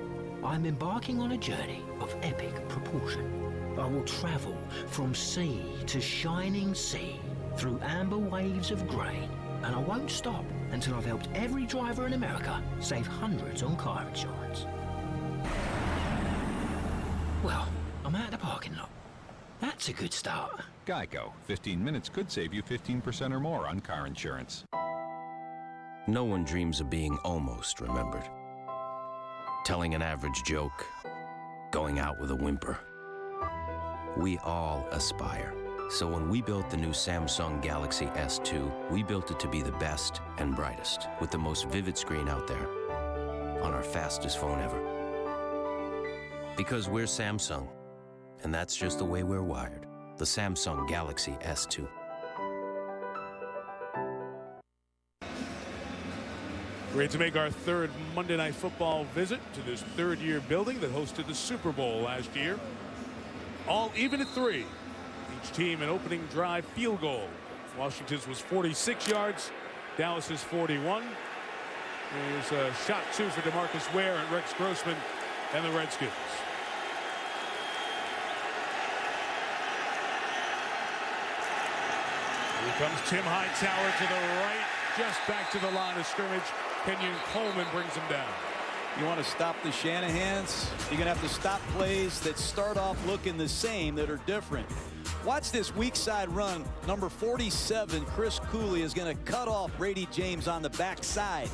I'm embarking on a journey of epic proportion. I will travel from sea to shining sea, through amber waves of grain, and I won't stop until I've helped every driver in America save hundreds on car insurance. Well, I'm at the parking lot. That's a good start. Geico. 15 minutes could save you 15% or more on car insurance. No one dreams of being almost remembered. Telling an average joke. Going out with a whimper. We all aspire. So when we built the new Samsung Galaxy S2, we built it to be the best and brightest, with the most vivid screen out there, on our fastest phone ever. Because we're Samsung, and that's just the way we're wired. The Samsung Galaxy S2. Ready to make our third Monday Night Football visit to this third-year building that hosted the Super Bowl last year. All even at 3. Each team an opening drive field goal. Washington's was 46 yards. Dallas's 41. Here's a shot 2 for DeMarcus Ware and Rex Grossman and the Redskins. Here comes Tim Hightower to the right, just back to the line of scrimmage. Kenyon Coleman brings him down. You want to stop the Shanahans? You're going to have to stop plays that start off looking the same, that are different. Watch this weak side run. Number 47, Chris Cooley, is going to cut off Brady James on the backside.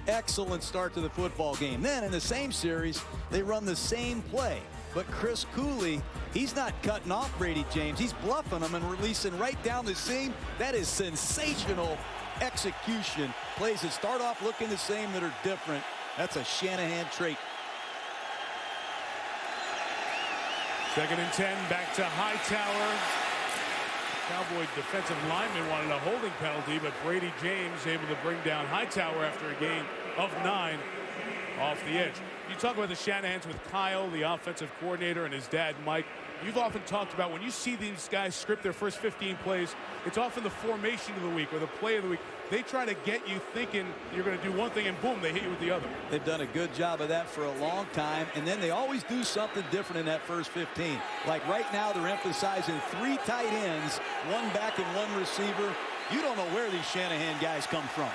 Excellent start to the football game. Then in the same series, they run the same play. But Chris Cooley, he's not cutting off Brady James. He's bluffing him and releasing right down the seam. That is sensational execution. Plays that start off looking the same, that are different. That's a Shanahan trait. 2nd and 10, back to Hightower. Cowboy defensive lineman wanted a holding penalty, but Brady James able to bring down Hightower after a gain of 9 off the edge. You talk about the Shanahans with Kyle, the offensive coordinator, and his dad, Mike. you've often talked about when you see these guys script their first 15 plays, it's often the formation of the week or the play of the week. They try to get you thinking you're going to do one thing, and boom, they hit you with the other. They've done a good job of that for a long time, and then they always do something different in that first 15. Like right now, they're emphasizing 3 tight ends, 1 back and 1 receiver. You don't know where these Shanahan guys come from.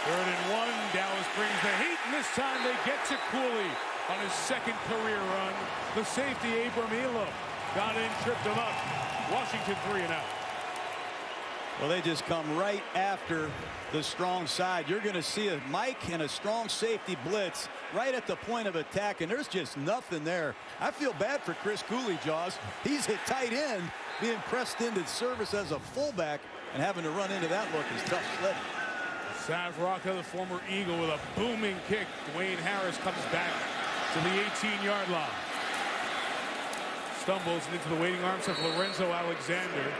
3rd and 1. Dallas brings the heat, and this time they get to Cooley on his 2nd career run. The safety, Abram Elam, got in, tripped him up. Washington 3 and out. Well, they just come right after the strong side. You're going to see a Mike and a strong safety blitz right at the point of attack, and there's just nothing there. I feel bad for Chris Cooley, Jaws. He's hit tight end, being pressed into service as a fullback, and having to run into that look is tough sledding. Sav Rocca, the former Eagle, with a booming kick. Dwayne Harris comes back to the 18-yard line. Stumbles into the waiting arms of Lorenzo Alexander.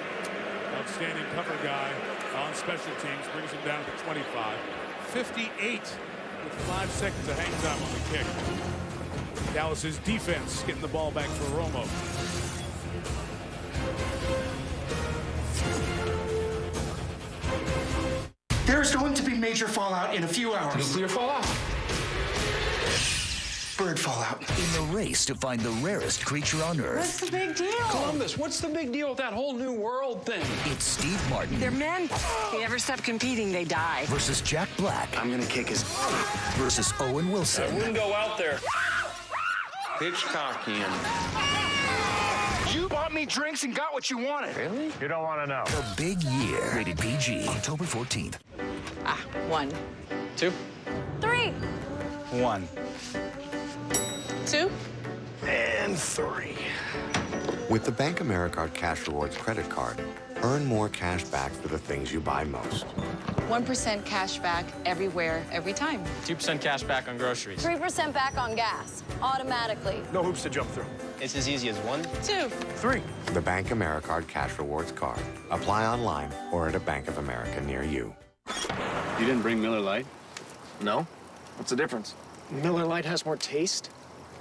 Outstanding cover guy on special teams, brings him down to 25. 58 with 5 seconds of hang time on the kick. Dallas's defense getting the ball back for Romo. There is going to be major fallout in a few hours. Nuclear fallout. Bird fallout. In the race to find the rarest creature on Earth. What's the big deal? Columbus, what's the big deal with that whole new world thing? It's Steve Martin. They're men. If they ever stop competing, they die. Versus Jack Black. I'm gonna kick his... Versus Owen Wilson. I wouldn't go out there. Hitchcockian. You bought me drinks and got what you wanted. Really? You don't want to know. A big year. Rated PG. October 14th. 1, 2, 3, 1, 2, and 3. With the Bank Americard Cash Rewards credit card, earn more cash back for the things you buy most. 1% cash back everywhere, every time. 2% cash back on groceries. 3% back on gas, automatically. No hoops to jump through. It's as easy as 1, 2, 3. The Bank Americard Cash Rewards card. Apply online or at a Bank of America near you. You didn't bring Miller Lite? No? What's the difference? Miller Lite has more taste.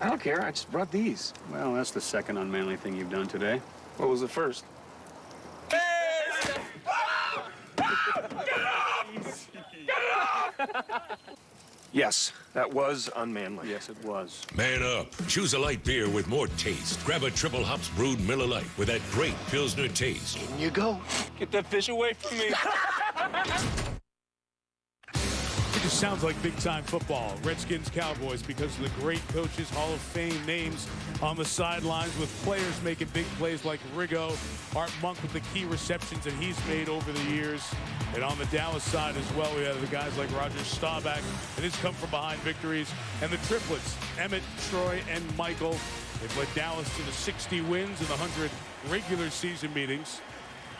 I don't care. I just brought these. Well, that's the second unmanly thing you've done today. What was the first? Yes, that was unmanly. Yes, it was. Man up. Choose a light beer with more taste. Grab a triple hops brewed Miller Lite with that great Pilsner taste. In you go. Get that fish away from me. It just sounds like big-time football. Redskins, Cowboys, because of the great coaches, Hall of Fame names on the sidelines with players making big plays like Riggo, Art Monk with the key receptions that he's made over the years. And on the Dallas side as well, we have the guys like Roger Staubach and his come-from-behind victories. And the triplets, Emmett, Troy, and Michael. They've led Dallas to the 60 wins in the 100 regular season meetings.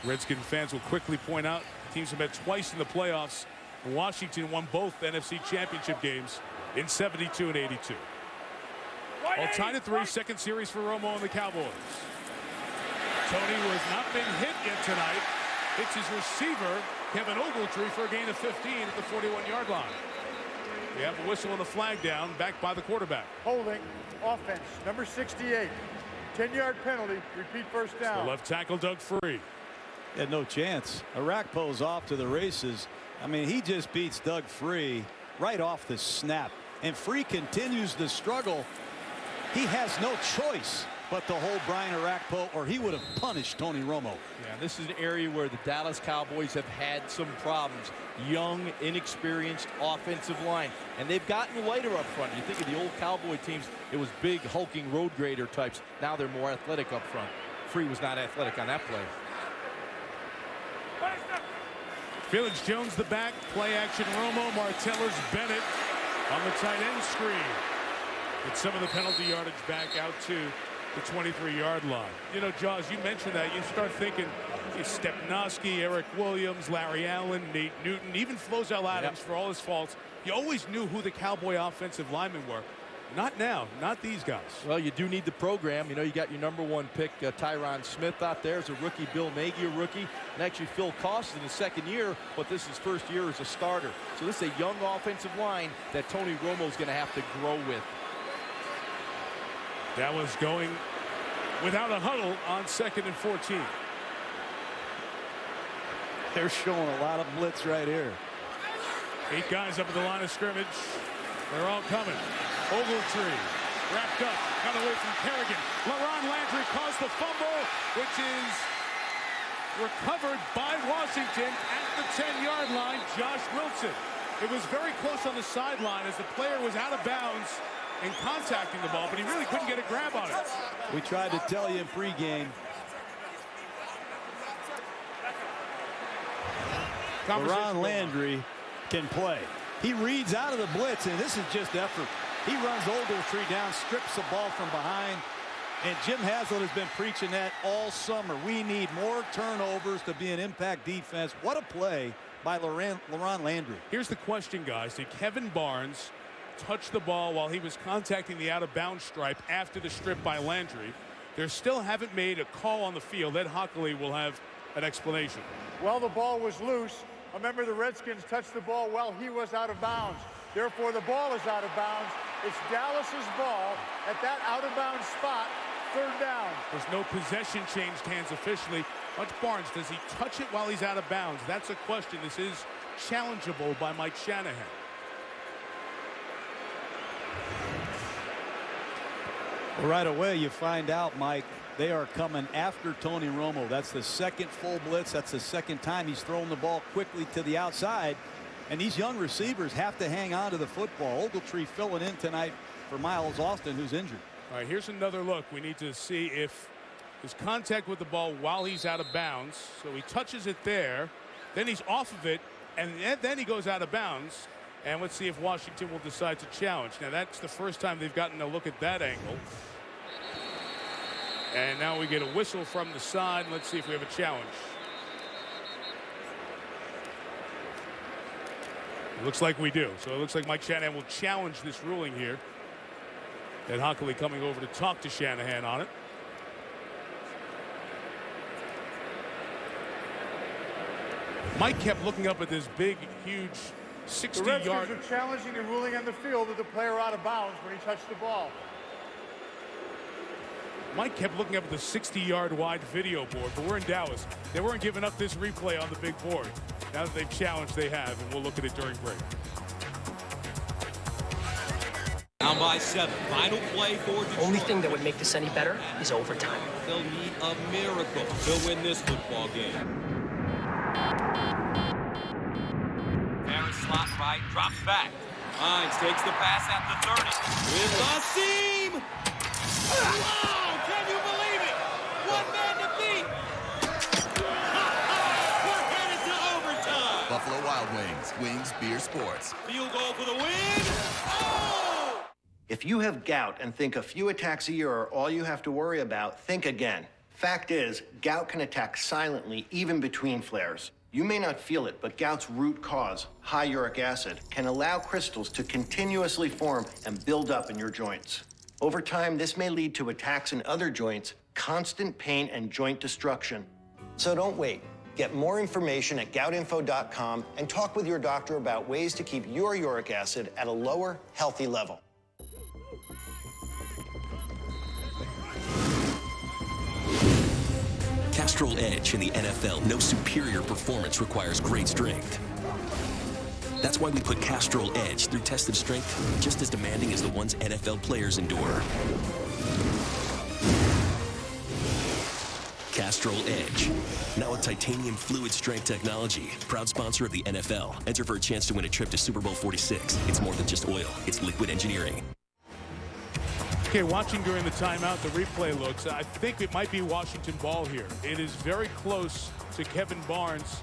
Redskin fans will quickly point out teams have met twice in the playoffs. Washington won both NFC championship games in 72 and 82. All tied at 3, second series for Romo and the Cowboys. Tony who has not been hit yet tonight. It's his receiver, Kevin Ogletree, for a gain of 15 at the 41-yard line. We have a whistle and a flag down, backed by the quarterback. Holding, offense, number 68. 10-yard penalty, repeat first down. The left tackle, Doug Free. Had no chance. Arakpo's off to the races. I mean, he just beats Doug Free right off the snap. And Free continues to struggle. He has no choice but to hold Brian Arakpo, or he would have punished Tony Romo. Yeah, this is an area where the Dallas Cowboys have had some problems. Young, inexperienced offensive line. And they've gotten lighter up front. You think of the old Cowboy teams, it was big, hulking road grader types. Now they're more athletic up front. Free was not athletic on that play. Felix Jones the back, play action Romo, Martellus Bennett on the tight end screen. With some of the penalty yardage back out to the 23-yard line. You know, Jaws, you mentioned that. You start thinking Stepnoski, Eric Williams, Larry Allen, Nate Newton, even Flozell Adams, for all his faults. You always knew who the Cowboy offensive linemen were. Not now, not these guys. Well, you do need the program. You know, you got your #1 pick, Tyron Smith out there as a rookie, Bill Nagy a rookie, and actually Phil Cost in his second year, but this is his first year as a starter. So this is a young offensive line that Tony Romo's going to have to grow with. That was going without a huddle on 2nd and 14. They're showing a lot of blitz right here. 8 guys up at the line of scrimmage. They're all coming. Ogletree wrapped up, got away from Kerrigan. LaRon Landry caused the fumble, which is recovered by Washington at the 10-yard line. Josh Wilson. It was very close on the sideline as the player was out of bounds and contacting the ball, but he really couldn't get a grab on it. We tried to tell you in pregame. LaRon Landry can play. He reads out of the blitz, and this is just effort. He runs Ogletree down, strips the ball from behind, and Jim Haslett has been preaching that all summer. We need more turnovers to be an impact defense. What a play by LaRon Landry. Here's the question, guys. Did Kevin Barnes touch the ball while he was contacting the out-of-bounds stripe after the strip by Landry? They still haven't made a call on the field. Ed Hockley will have an explanation. Well, the ball was loose. Remember, the Redskins touched the ball while he was out of bounds. Therefore, the ball is out of bounds. It's Dallas's ball at that out-of-bounds spot, 3rd down. There's no possession changed hands officially. Bunch Barnes, does he touch it while he's out of bounds? That's a question. This is challengeable by Mike Shanahan. Well, right away, you find out, Mike, they are coming after Tony Romo. That's the 2nd full blitz. That's the 2nd time he's thrown the ball quickly to the outside. And these young receivers have to hang on to the football. Ogletree filling in tonight for Miles Austin, who's injured. All right, here's another look. We need to see if his contact with the ball while he's out of bounds. So he touches it there. Then he's off of it. And then he goes out of bounds. And let's see if Washington will decide to challenge. Now, that's the first time they've gotten a look at that angle. And now we get a whistle from the side. Let's see if we have a challenge. It looks like we do. So it looks like Mike Shanahan will challenge this ruling here. And Hockley coming over to talk to Shanahan on it. Mike kept looking up at this big, huge 60-yard. The Redskins are challenging the ruling on the field with the player out of bounds when he touched the ball. Mike kept looking up at the 60-yard wide video board, but we're in Dallas. They weren't giving up this replay on the big board. Now that they've challenged, they have, and we'll look at it during break. Down by 7. Final play for Detroit. Only thing that would make this any better is overtime. They'll need a miracle to win this football game. Harris slot right, drops back. Hines takes the pass at the 30. With a seam! Wow! Can you believe it? One man to beat! We're headed to overtime! Buffalo Wild Wings. Wings Beer Sports. Field goal for the win! Oh! If you have gout and think a few attacks a year are all you have to worry about, think again. Fact is, gout can attack silently even between flares. You may not feel it, but gout's root cause, high uric acid, can allow crystals to continuously form and build up in your joints. Over time, this may lead to attacks in other joints, constant pain, and joint destruction. So don't wait. Get more information at goutinfo.com and talk with your doctor about ways to keep your uric acid at a lower, healthy level. Castrol Edge in the NFL, no superior performance requires great strength. That's why we put Castrol Edge through tested strength just as demanding as the ones NFL players endure. Castrol Edge, now with titanium fluid strength technology, proud sponsor of the NFL. Enter for a chance to win a trip to Super Bowl 46. It's more than just oil, it's liquid engineering. Okay, watching during the timeout, the replay looks, I think it might be Washington ball here. It is very close to Kevin Barnes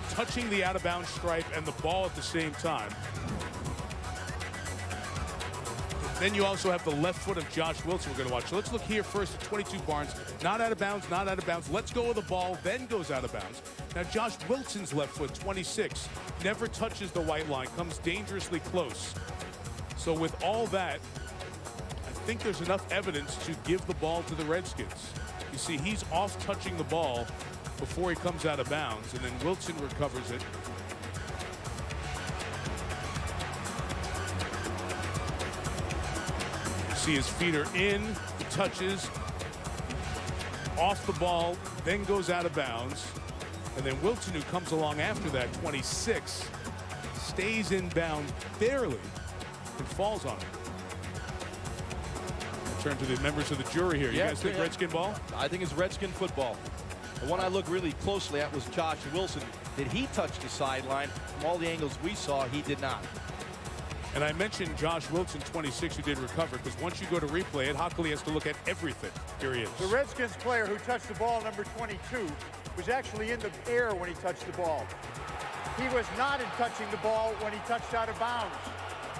touching the out-of-bounds stripe and the ball at the same time. Then you also have the left foot of Josh Wilson we're going to watch. So let's look here first at 22 Barnes. Not out of bounds, not out of bounds. Let's go with the ball, then goes out of bounds. Now Josh Wilson's left foot, 26, never touches the white line, comes dangerously close. So with all that, I think there's enough evidence to give the ball to the Redskins. You see, he's off touching the ball before he comes out of bounds, and then Wilson recovers it. You see his feet are in, he touches, off the ball, then goes out of bounds. And then Wilson, who comes along after that, 26, stays in bounds barely and falls on it. Turn to the members of the jury here. You guys think Redskin ball? I think it's Redskin football. The one I looked really closely at was Josh Wilson. Did he touch the sideline? From all the angles we saw, he did not. And I mentioned Josh Wilson, 26, who did recover, because once you go to replay it, Hockley has to look at everything. Here he is. The Redskins player who touched the ball, number 22, was actually in the air when he touched the ball. He was not in touching the ball when he touched out of bounds.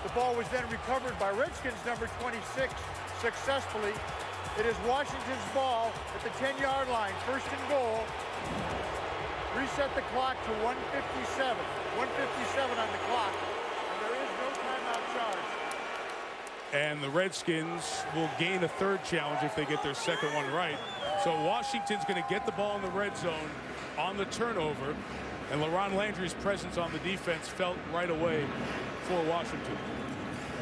The ball was then recovered by Redskins number 26 successfully. It is Washington's ball at the 10-yard line, 1st and goal. Reset the clock to 1:57. 1:57 on the clock, and there is no timeout charge. And the Redskins will gain a third challenge if they get their second one right. So Washington's going to get the ball in the red zone on the turnover. And LaRon Landry's presence on the defense felt right away for Washington.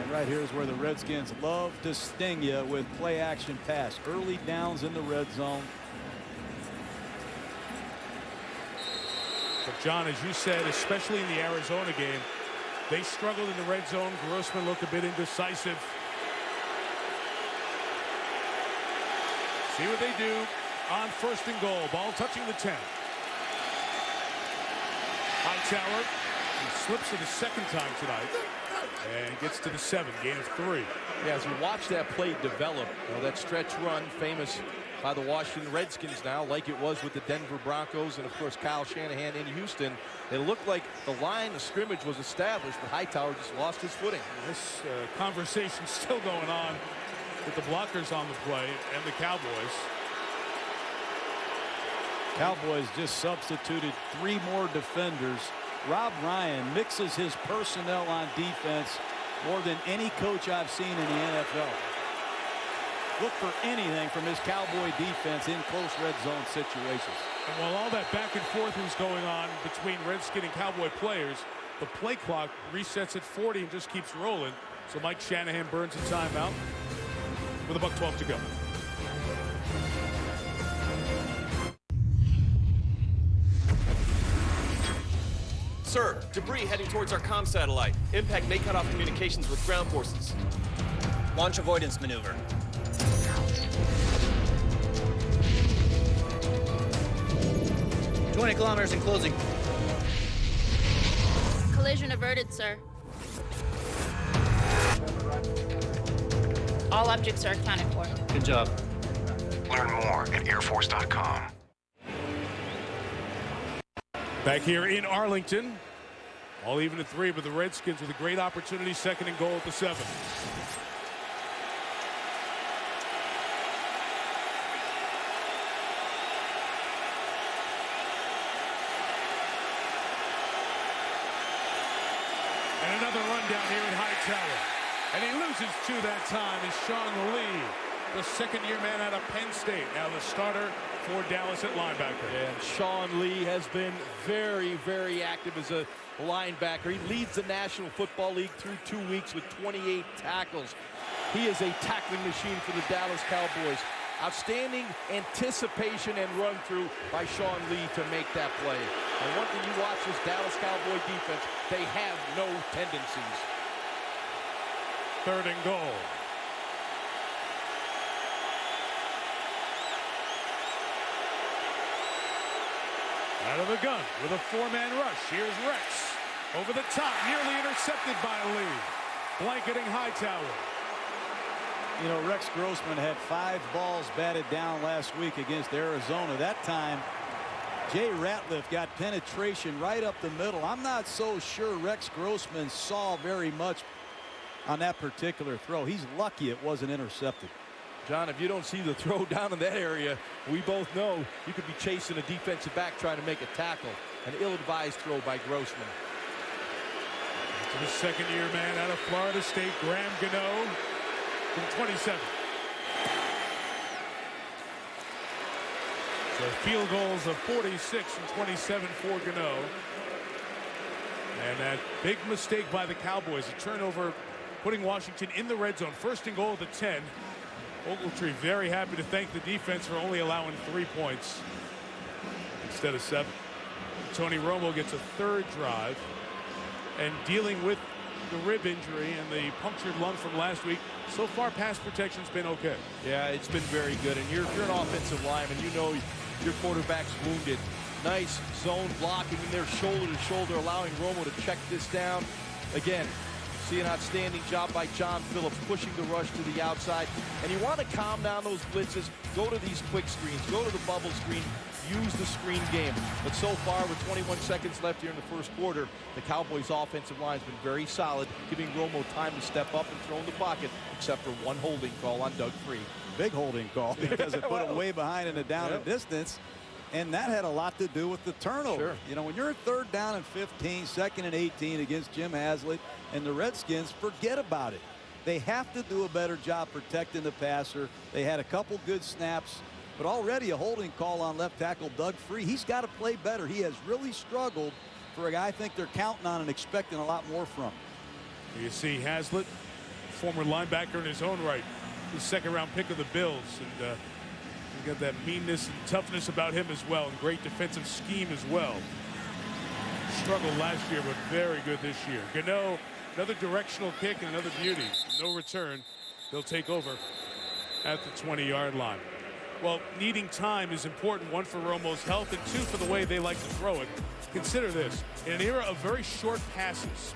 And right here is where the Redskins love to sting you with play action pass. Early downs in the red zone. But John, as you said, especially in the Arizona game, they struggled in the red zone. Grossman looked a bit indecisive. See what they do on 1st and goal. Ball touching the 10. Hightower, he slips it a second time tonight and gets to the 7, gain of 3. Yeah, as you watch that play develop, that stretch run, famous by the Washington Redskins now, like it was with the Denver Broncos and, of course, Kyle Shanahan in Houston. It looked like the line of scrimmage was established, but Hightower just lost his footing. This conversation's still going on with the blockers on the play and the Cowboys. Cowboys just substituted 3 more defenders. Rob Ryan mixes his personnel on defense more than any coach I've seen in the NFL. Look for anything from his Cowboy defense in close red zone situations. And while all that back and forth was going on between Redskin and Cowboy players, the play clock resets at 40 and just keeps rolling. So Mike Shanahan burns a timeout with $1:12 to go. Sir, debris heading towards our comm satellite. Impact may cut off communications with ground forces. Launch avoidance maneuver. "20 kilometers in closing." Collision averted, sir. All objects are accounted for. Good job. Learn more at airforce.com. Back here in Arlington, all even at 3, but the Redskins with a great opportunity, 2nd and goal at the 7. And another run down here in Hightower. And he loses 2 that time is Sean Lee, the 2nd-year man out of Penn State. Now the starter for Dallas at linebacker. And Sean Lee has been very, very active as a linebacker. He leads the National Football League through 2 weeks with 28 tackles. He is a tackling machine for the Dallas Cowboys. Outstanding anticipation and run through by Sean Lee to make that play. And one thing you watch this Dallas Cowboy defense, they have no tendencies. 3rd and goal. Out of the gun with a 4-man rush. Here's Rex. Over the top, nearly intercepted by Lee. Blanketing Hightower. You know, Rex Grossman had 5 balls batted down last week against Arizona. That time, Jay Ratliff got penetration right up the middle. I'm not so sure Rex Grossman saw very much on that particular throw. He's lucky it wasn't intercepted. John, if you don't see the throw down in that area, we both know you could be chasing a defensive back trying to make a tackle. An ill-advised throw by Grossman. To the 2nd-year man out of Florida State, Graham Gano, from 27. So field goals of 46 and 27 for Gano. And that big mistake by the Cowboys, a turnover putting Washington in the red zone. 1st and goal at the 10. Ogletree very happy to thank the defense for only allowing 3 points instead of 7. Tony Romo gets a third drive, and dealing with the rib injury and the punctured lung from last week, so far pass protection's been okay. Yeah, it's been very good. And you're an offensive lineman. You know your quarterback's wounded. Nice zone blocking in there, shoulder to shoulder, allowing Romo to check this down. Again, see an outstanding job by John Phillips pushing the rush to the outside. And you want to calm down those blitzes. Go to these quick screens. Go to the bubble screen. Use the screen game. But so far, with 21 seconds left here in the first quarter, the Cowboys' offensive line has been very solid, giving Romo time to step up and throw in the pocket, except for one holding call on Doug Free. Big holding call because it put it way behind in the down and distance. And that had a lot to do with the turnover. Sure. You know, when you're 3rd down and 15, 2nd and 18 against Jim Haslett and the Redskins, forget about it. They have to do a better job protecting the passer. They had a couple good snaps, but already a holding call on left tackle Doug Free. He's got to play better. He has really struggled for a guy I think they're counting on and expecting a lot more from. You see Haslett, former linebacker in his own right, the 2nd-round pick of the Bills, and you got that meanness and toughness about him as well, and great defensive scheme as well. Struggled last year, but very good this year. Gano, another directional kick and another beauty. No return. They'll take over at the 20-yard line. Well, needing time is important, 1 for Romo's health and 2 for the way they like to throw it. Consider this, in an era of very short passes,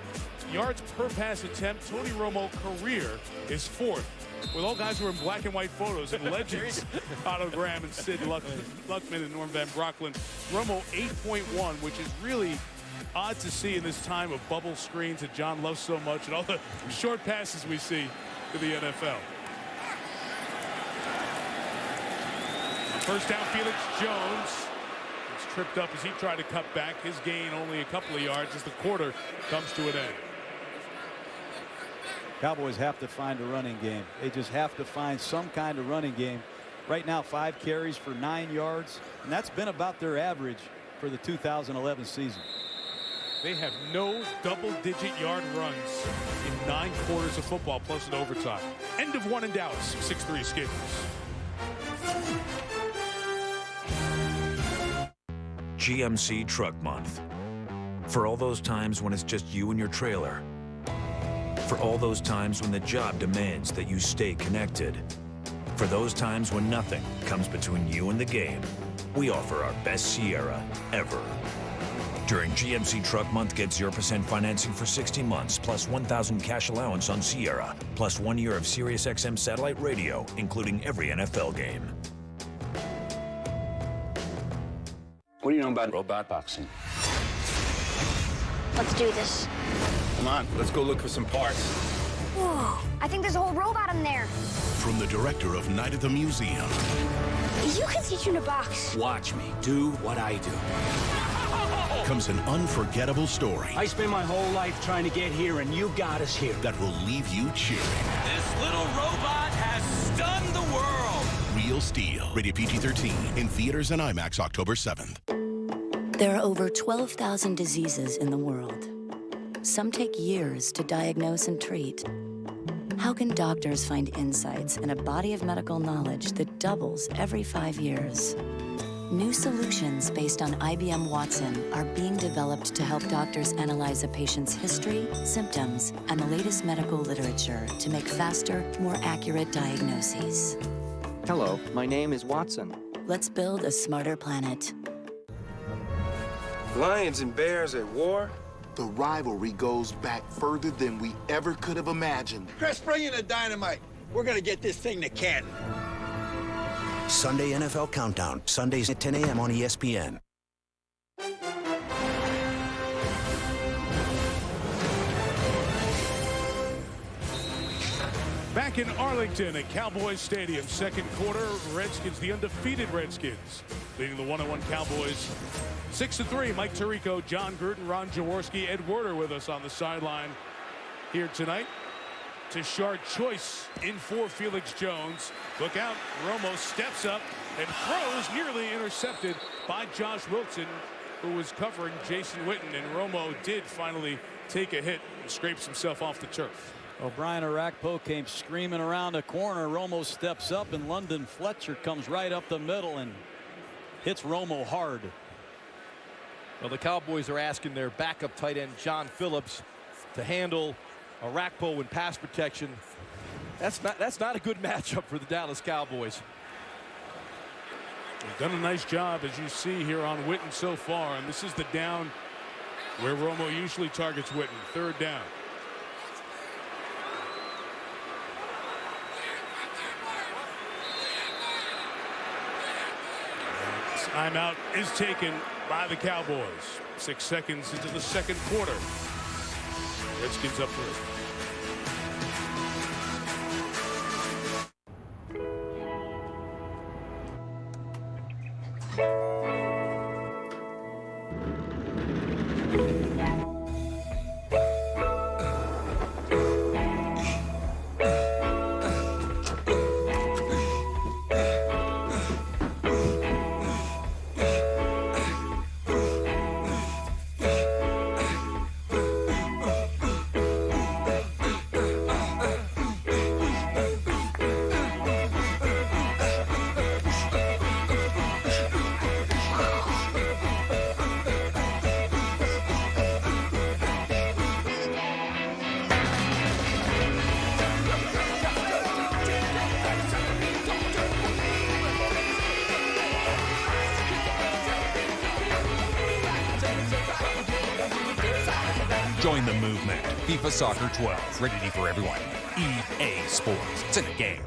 yards per pass attempt, Tony Romo career is 4th. With all guys who are in black and white photos and legends, Otto Graham and Sid Luckman and Norm Van Brocklin. Romo 8.1, which is really odd to see in this time of bubble screens that John loves so much and all the short passes we see to the NFL. First down, Felix Jones. It's tripped up as he tried to cut back. His gain only a couple of yards as the quarter comes to an end. Cowboys have to find a running game. They just have to find some kind of running game. Right now, 5 carries for 9 yards, and that's been about their average for the 2011 season. They have no double-digit yard runs in 9 quarters of football, plus an overtime. End of 1 in Dallas. 6-3 Skippers. GMC Truck Month. For all those times when it's just you and your trailer. For all those times when the job demands that you stay connected. For those times when nothing comes between you and the game. We offer our best Sierra ever. During GMC Truck Month, get 0% financing for 60 months, plus $1,000 cash allowance on Sierra, plus 1 year of SiriusXM satellite radio, including every NFL game. What do you know about robot boxing? Let's do this. Come on, let's go look for some parts. Whoa, I think there's a whole robot in there. From the director of Night at the Museum. You can teach him to box. Watch me do what I do. Comes an unforgettable story. I spent my whole life trying to get here, and you got us here. That will leave you cheering. This little robot has stunned the world. Real Steel. Rated PG-13. In theaters and IMAX October 7th. There are over 12,000 diseases in the world. Some take years to diagnose and treat. How can doctors find insights in a body of medical knowledge that doubles every 5 years? New solutions based on IBM Watson are being developed to help doctors analyze a patient's history, symptoms, and the latest medical literature to make faster, more accurate diagnoses. Hello, my name is Watson. Let's build a smarter planet. Lions and bears at war? The rivalry goes back further than we ever could have imagined. Chris, bring in the dynamite. We're gonna get this thing to Canton. Sunday NFL Countdown, Sundays at 10 a.m. on ESPN. Back in Arlington at Cowboys Stadium, second quarter, Redskins, the undefeated Redskins, leading the 1-1 Cowboys 6-3. Mike Tirico, John Gruden, Ron Jaworski, Ed Werder with us on the sideline here tonight. Tashard Choice in for Felix Jones. Look out, Romo steps up and throws, nearly intercepted by Josh Wilson, who was covering Jason Witten, and Romo did finally take a hit and scrapes himself off the turf. O'Brien Arakpo came screaming around the corner. Romo steps up, and London Fletcher comes right up the middle and hits Romo hard. Well, the Cowboys are asking their backup tight end John Phillips to handle Arakpo in pass protection. That's not a good matchup for the Dallas Cowboys. They've done a nice job, as you see here, on Witten so far, and this is the down where Romo usually targets Witten. Third down. Timeout is taken by the Cowboys. 6 seconds into the second quarter. Redskins up 3. Join the movement. FIFA Soccer 12. Rated for everyone. EA Sports. It's in the game.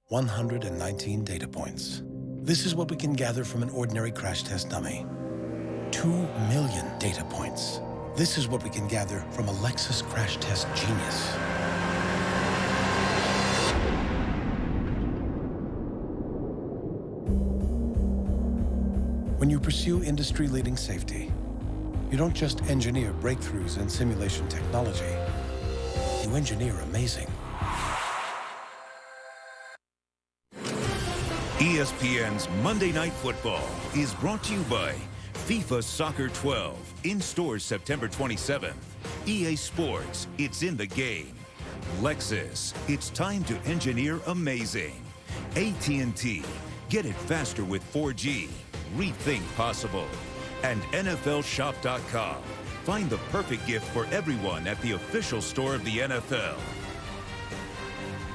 119 data points. This is what we can gather from an ordinary crash test dummy. 2 million data points. This is what we can gather from a Lexus crash test genius. When you pursue industry-leading safety, you don't just engineer breakthroughs in simulation technology. You engineer amazing. ESPN's Monday Night Football is brought to you by FIFA Soccer 12. In stores September 27th. EA Sports, it's in the game. Lexus, it's time to engineer amazing. AT&T, get it faster with 4G. Rethink possible. And NFLShop.com. Find the perfect gift for everyone at the official store of the NFL.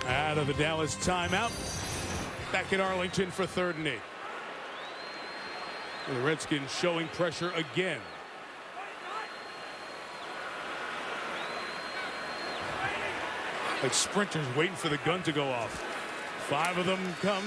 Out of the Dallas timeout. Back in Arlington for 3rd and 8. The Redskins showing pressure again. Like sprinters waiting for the gun to go off. 5 of them come.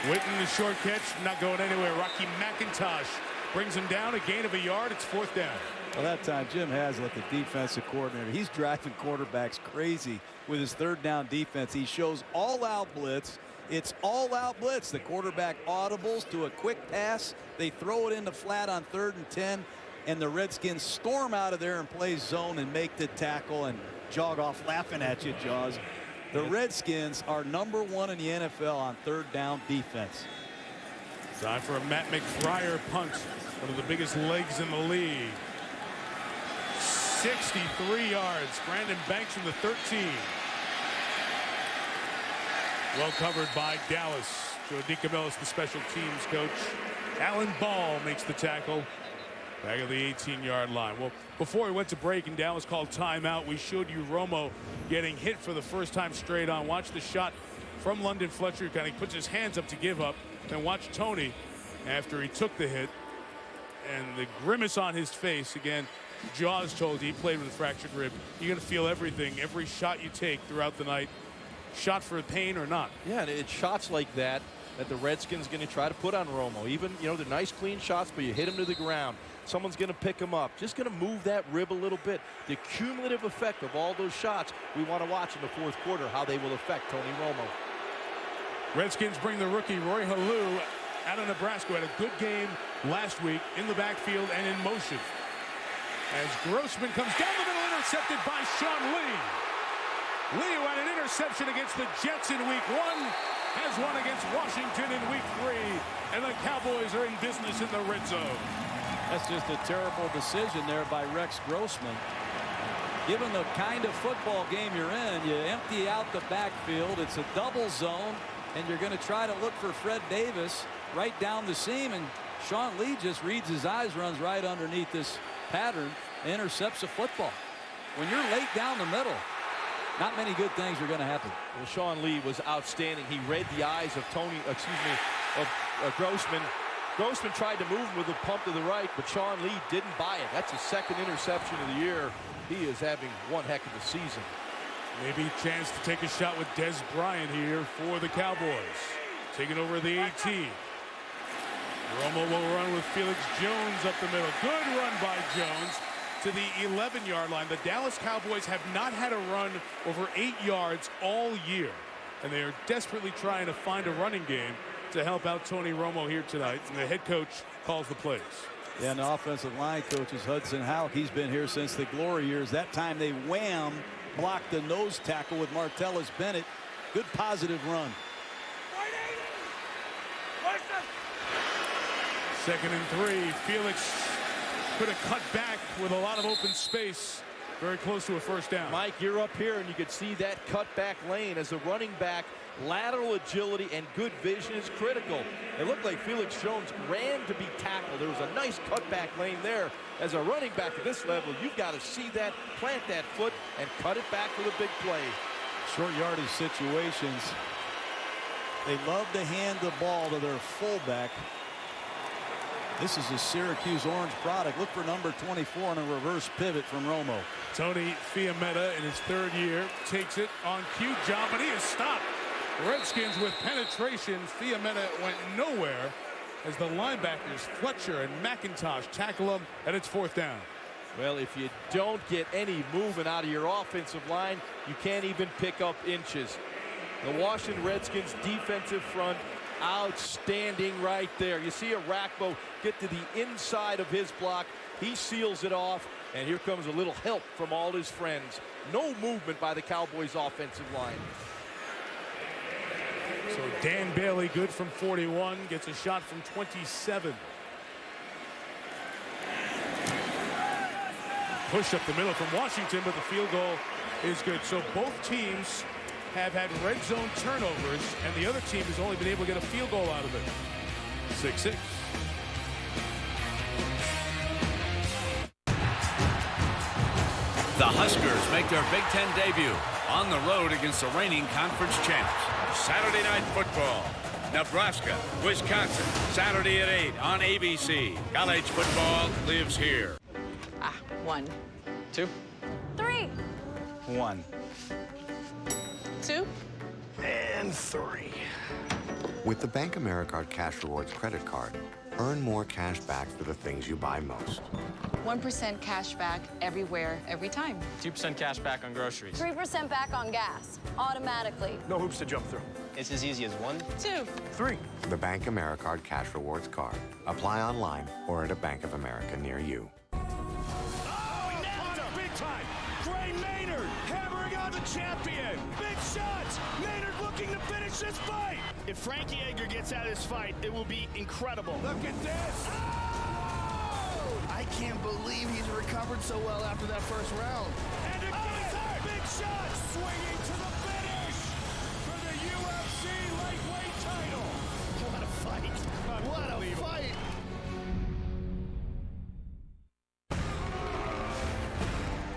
Witten, the short catch, not going anywhere. Rocky McIntosh brings him down, a gain of a yard. It's 4th down. Well, that time Jim Haslett, the defensive coordinator, he's driving quarterbacks crazy with his 3rd down defense. He shows all-out blitz. It's all-out blitz. The quarterback audibles to a quick pass. They throw it in the flat on 3rd and 10, and the Redskins storm out of there and play zone and make the tackle and jog off laughing at you, Jaws. The Redskins are number 1 in the NFL on 3rd down defense. Time for a Matt McBriar punt. One of the biggest legs in the league. 63 yards. Brandon Banks from the 13. Well covered by Dallas. Joe DiCamillis, the special teams coach. Alan Ball makes the tackle. Back at the 18-yard line. Well, before we went to break and Dallas called timeout, we showed you Romo getting hit for the first time straight on. Watch the shot from London Fletcher. Kind of puts his hands up to give up. Then watch Tony after he took the hit. And the grimace on his face. Again, Jaws told you he played with a fractured rib. You're going to feel everything, every shot you take throughout the night. Shot for pain or not. Yeah, and it's shots like that the Redskins going to try to put on Romo. Even, you know, they're nice, clean shots, but you hit him to the ground. Someone's going to pick him up. Just going to move that rib a little bit. The cumulative effect of all those shots, we want to watch in the 4th quarter, how they will affect Tony Romo. Redskins bring the rookie Roy Halou out of Nebraska. Had a good game last week in the backfield and in motion. As Grossman comes down the middle, intercepted by Sean Lee. Lee, who had an interception against the Jets in week 1, has one against Washington in week 3, and the Cowboys are in business in the red zone. That's just a terrible decision there by Rex Grossman. given the kind of football game you're in, you empty out the backfield. It's a double zone, and you're going to try to look for Fred Davis right down the seam, and Sean Lee just reads his eyes, runs right underneath this pattern, intercepts a football. When you're late down the middle, not many good things are going to happen. Well, Sean Lee was outstanding. He read the eyes of Grossman. Grossman tried to move him with a pump to the right, but Sean Lee didn't buy it. That's his second interception of the year. He is having one heck of a season. Maybe a chance to take a shot with Des Bryant here for the Cowboys. Taking over the 18. Romo will run with Felix Jones up the middle. Good run by Jones to the 11-yard line. The Dallas Cowboys have not had a run over 8 yards all year, and they are desperately trying to find a running game to help out Tony Romo here tonight, and the head coach calls the plays. Yeah, and the offensive line coach is Hudson Houck. He's been here since the glory years. That time they blocked the nose tackle with Martellus Bennett. Good positive run. 2nd and 3. Felix could have cut back with a lot of open space. Very close to a first down. Mike, you're up here, and you can see that cutback lane as a running back. Lateral agility and good vision is critical. It looked like Felix Jones ran to be tackled. There was a nice cutback lane there. As a running back at this level, you've got to see that, plant that foot, and cut it back with a big play. Short yardage situations. They love to hand the ball to their fullback. This is a Syracuse Orange product. Look for number 24 on a reverse pivot from Romo. Tony Fiametta in his 3rd year takes it on cue. Job, but he is stopped. Redskins with penetration. Fiametta went nowhere as the linebackers Fletcher and McIntosh tackle him, and it's 4th down. Well, if you don't get any movement out of your offensive line, you can't even pick up inches. The Washington Redskins defensive front, outstanding right there. You see Arakpo get to the inside of his block. He seals it off, and here comes a little help from all his friends. No movement by the Cowboys offensive line. So Dan Bailey, good from 41, gets a shot from 27. Push up the middle from Washington, but the field goal is good. So both teams have had red zone turnovers, and the other team has only been able to get a field goal out of it. 6-6. The Huskers make their Big Ten debut on the road against the reigning conference champs. Saturday Night Football. Nebraska, Wisconsin, Saturday at 8 on ABC. College football lives here. 1, 2, 3, 1, 2, and 3. With the Bank AmeriCard Cash Rewards credit card, earn more cash back for the things you buy most. 1% cash back everywhere, every time. 2% cash back on groceries. 3% back on gas, automatically. No hoops to jump through. It's as easy as 1, 2, 3. The Bank AmeriCard Cash Rewards card. Apply online or at a Bank of America near you. Big time. Gray Maynard hammering on the champion. Big shots. Maynard looking to finish this fight. If Frankie Edgar gets out of this fight, it will be incredible. Look at this. Oh! I can't believe he's recovered so well after that first round. And again, big shot. Swinging to the finish for the UFC lightweight title. What a fight. What a fight.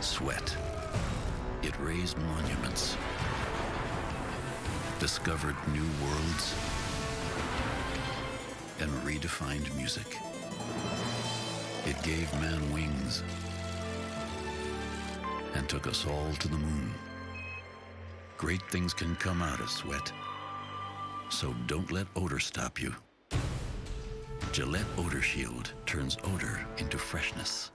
Sweat. It raised monuments, discovered new worlds, and redefined music. It gave man wings and took us all to the moon. Great things can come out of sweat, so don't let odor stop you. Gillette Odor Shield turns odor into freshness.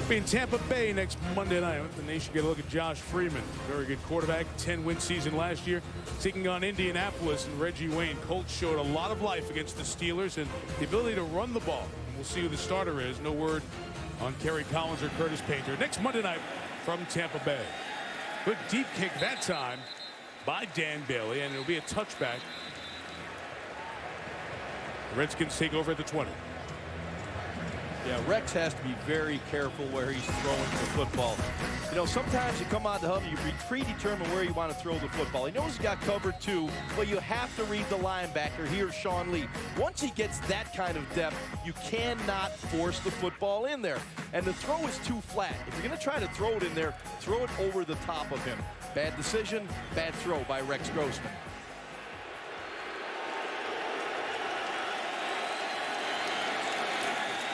In Tampa Bay next Monday night, the nation get a look at Josh Freeman. Very good quarterback, 10-win season last year, taking on Indianapolis and Reggie Wayne. Colts showed a lot of life against the Steelers and the ability to run the ball. And we'll see who the starter is. No word on Kerry Collins or Curtis Painter. Next Monday night from Tampa Bay. Good deep kick that time by Dan Bailey, and it'll be a touchback. The Redskins take over at the 20. Yeah, Rex has to be very careful where he's throwing the football. You know, sometimes you come on the hub, you predetermine where you want to throw the football. He knows he's got cover 2, but you have to read the linebacker here, Sean Lee. Once he gets that kind of depth, you cannot force the football in there. And the throw is too flat. If you're going to try to throw it in there, throw it over the top of him. Bad decision, bad throw by Rex Grossman.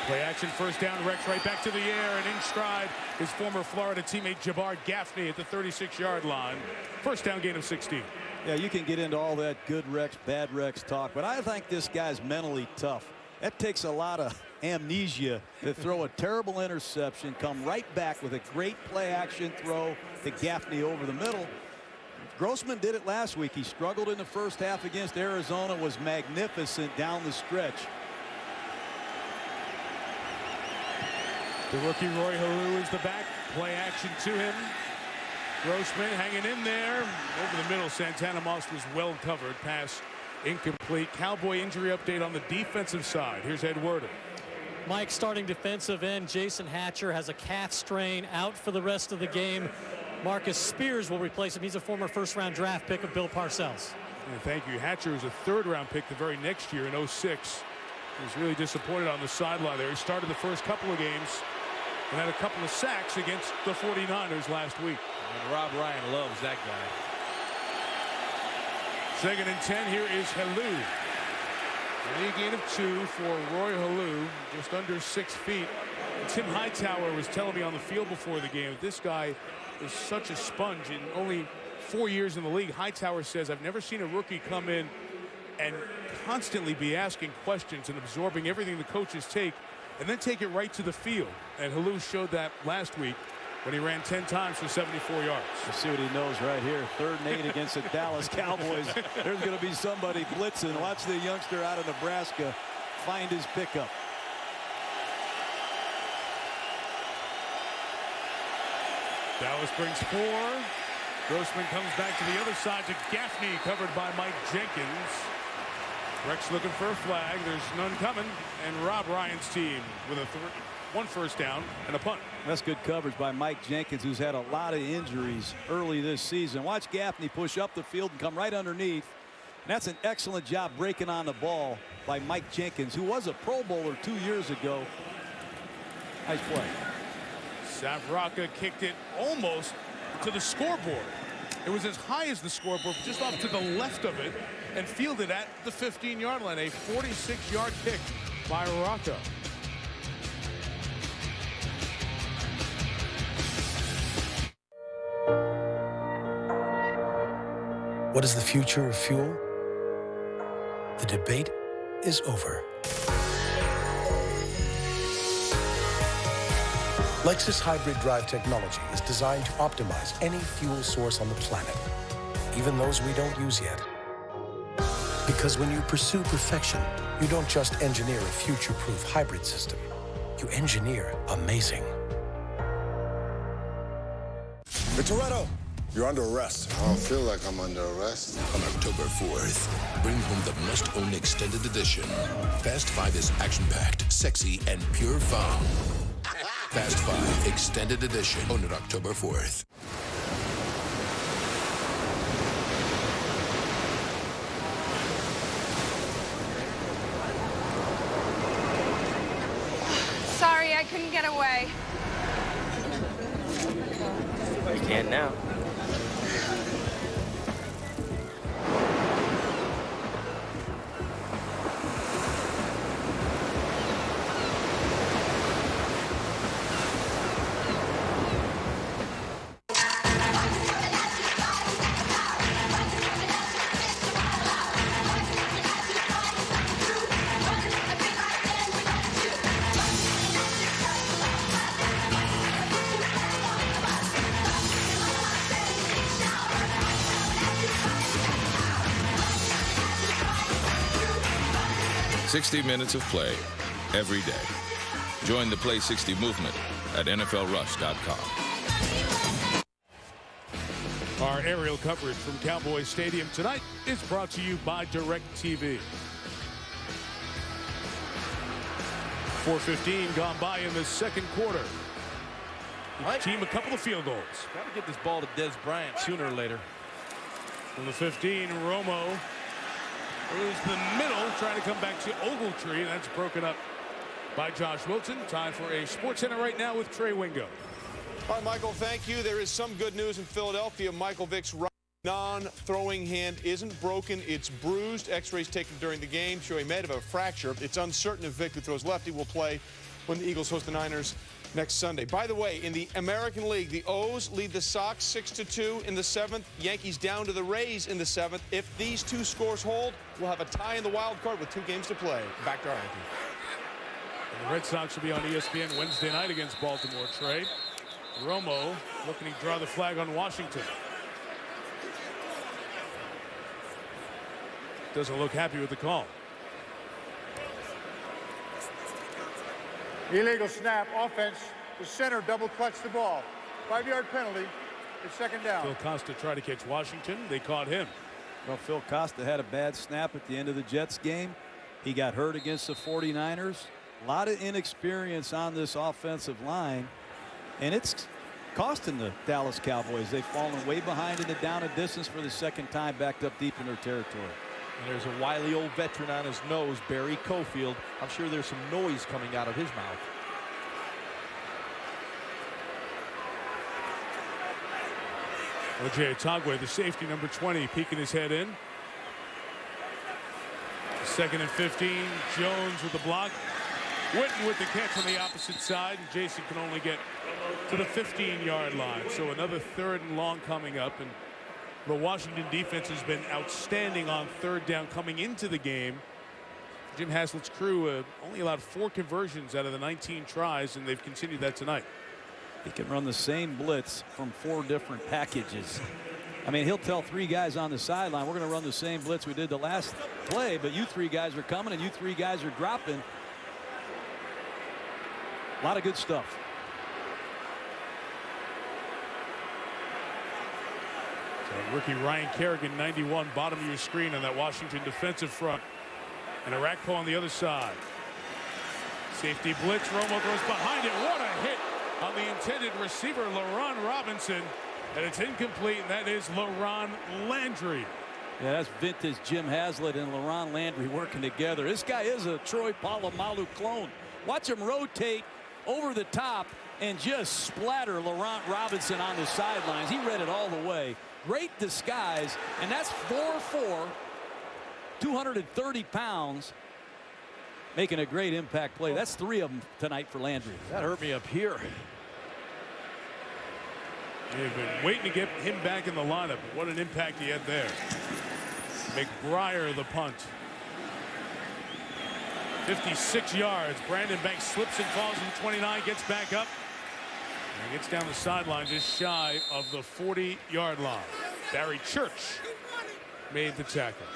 Play action, first down. Rex right back to the air, and in stride his former Florida teammate Jabbar Gaffney at the 36-yard line. First down, gain of 16. Yeah, you can get into all that good Rex, bad Rex talk, but I think this guy's mentally tough. That takes a lot of amnesia to throw a terrible interception, come right back with a great play action throw to Gaffney over the middle. Grossman did it last week. He struggled in the first half against Arizona, was magnificent down the stretch. The rookie Roy Halou is the back. Play action to him. Grossman hanging in there. Over the middle, Santana Moss was well covered. Pass incomplete. Cowboy injury update on the defensive side. Here's Ed Werder. Mike, starting defensive end Jason Hatcher has a calf strain, out for the rest of the game. Marcus Spears will replace him. He's a former first-round draft pick of Bill Parcells. Yeah, thank you. Hatcher was a third-round pick the very next year in 06. He was really disappointed on the sideline there. He started the first couple of games and had a couple of sacks against the 49ers last week. And Rob Ryan loves that guy. Second and 10. Here is Halou. A gain of 2 for Roy Halou, just under 6 feet. Tim Hightower was telling me on the field before the game that this guy is such a sponge. In only 4 years in the league, Hightower says, I've never seen a rookie come in and constantly be asking questions and absorbing everything the coaches take and then take it right to the field. And Halou showed that last week when he ran 10 times for 74 yards. Let's see what he knows right here. 3rd and 8 against the Dallas Cowboys. There's going to be somebody blitzing. Watch the youngster out of Nebraska find his pickup. Dallas brings 4. Grossman comes back to the other side to Gaffney, covered by Mike Jenkins. Rex looking for a flag. There's none coming. And Rob Ryan's team with a 1 first down and a punt. That's good coverage by Mike Jenkins, who's had a lot of injuries early this season. Watch Gaffney push up the field and come right underneath. And that's an excellent job breaking on the ball by Mike Jenkins, who was a Pro Bowler 2 years ago. Nice play. Savraka kicked it almost to the scoreboard. It was as high as the scoreboard, just off to the left of it, and fielded at the 15-yard line. A 46-yard kick by Rocca. What is the future of fuel? The debate is over. Lexus hybrid drive technology is designed to optimize any fuel source on the planet, even those we don't use yet. Because when you pursue perfection, you don't just engineer a future-proof hybrid system, you engineer amazing. Toretto, you're under arrest. I don't feel like I'm under arrest. On October 4th, bring home the must-own extended edition. Fast 5 is action-packed, sexy, and pure fun. Fast 5 Extended Edition. Own it October 4th. Sorry, I couldn't get away. You can now. "60 minutes of play every day." Join the Play 60 movement at NFLRush.com. Our aerial coverage from Cowboys Stadium tonight is brought to you by DirecTV. 4:15 gone by in the second quarter. Each team a couple of field goals. Got to get this ball to Des Bryant sooner or later. From the 15, Romo goes the middle, trying to come back to Ogletree. That's broken up by Josh Wilson. Time for a Sports Center right now with Trey Wingo. All right, Michael, thank you. There is some good news in Philadelphia. Michael Vick's right non-throwing hand isn't broken. It's bruised. X-rays taken during the game show he may have a fracture. It's uncertain if Vick, who throws lefty, will play when the Eagles host the Niners next Sunday. By the way, in the American League, the O's lead the Sox 6-2 in the 7th. Yankees down to the Rays in the 7th. If these two scores hold, we'll have a tie in the wild card with 2 games to play. Back to our Yankees. And the Red Sox will be on ESPN Wednesday night against Baltimore. Trey. Romo looking to draw the flag on Washington. Doesn't look happy with the call. Illegal snap, offense. The center double clutched the ball. 5-yard penalty. It's second down. Phil Costa tried to catch Washington. They caught him. Well, Phil Costa had a bad snap at the end of the Jets game. He got hurt against the 49ers. A lot of inexperience on this offensive line. And it's costing the Dallas Cowboys. They've fallen way behind in the down and distance for the second time, backed up deep in their territory. And there's a wily old veteran on his nose, Barry Cofield. I'm sure there's some noise coming out of his mouth. O.J. Otagwe, the safety, number 20, peeking his head in. 2nd and 15. Jones with the block. Witten with the catch on the opposite side. And Jason can only get to the 15-yard line. So another 3rd and long coming up. And the Washington defense has been outstanding on 3rd down coming into the game. Jim Haslett's crew only allowed 4 conversions out of the 19 tries, and they've continued that tonight. He can run the same blitz from 4 different packages. I mean, he'll tell 3 guys on the sideline, we're going to run the same blitz we did the last play, but you 3 guys are coming and you 3 guys are dropping. A lot of good stuff. So rookie Ryan Kerrigan, 91, bottom of your screen on that Washington defensive front. And Arakpo on the other side. Safety blitz. Romo goes behind it. What a hit on the intended receiver, LaRon Robinson. And it's incomplete, and that is LaRon Landry. Yeah, that's vintage Jim Haslett and LaRon Landry working together. This guy is a Troy Polamalu clone. Watch him rotate over the top and just splatter LaRon Robinson on the sidelines. He read it all the way. Great disguise, and that's 4'4", 230 pounds, making a great impact play. That's 3 of them tonight for Landry. That hurt me up here. They've been waiting to get him back in the lineup. What an impact he had there. McBriar the punt. 56 yards. Brandon Banks slips and falls from 29, gets back up. And gets down the sideline just shy of the 40-yard line. Barry Church made the tackle.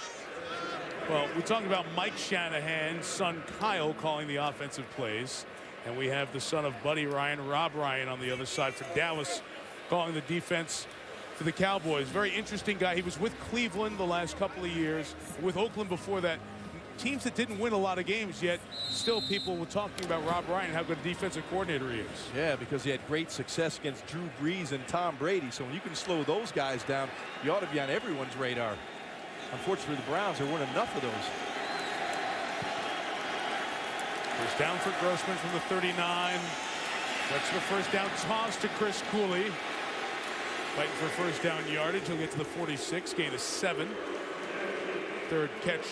Well, we're talking about Mike Shanahan's son Kyle calling the offensive plays. And we have the son of Buddy Ryan, Rob Ryan, on the other side for Dallas, calling the defense for the Cowboys. Very interesting guy. He was with Cleveland the last couple of years, with Oakland before that. Teams that didn't win a lot of games, yet still people were talking about Rob Ryan, how good a defensive coordinator he is. Yeah, because he had great success against Drew Brees and Tom Brady. So when you can slow those guys down, you ought to be on everyone's radar. Unfortunately, the Browns, there weren't enough of those. First down for Grossman from the 39. That's the first down toss to Chris Cooley. Fighting for first down yardage. He'll get to the 46, gain of 7. 3rd catch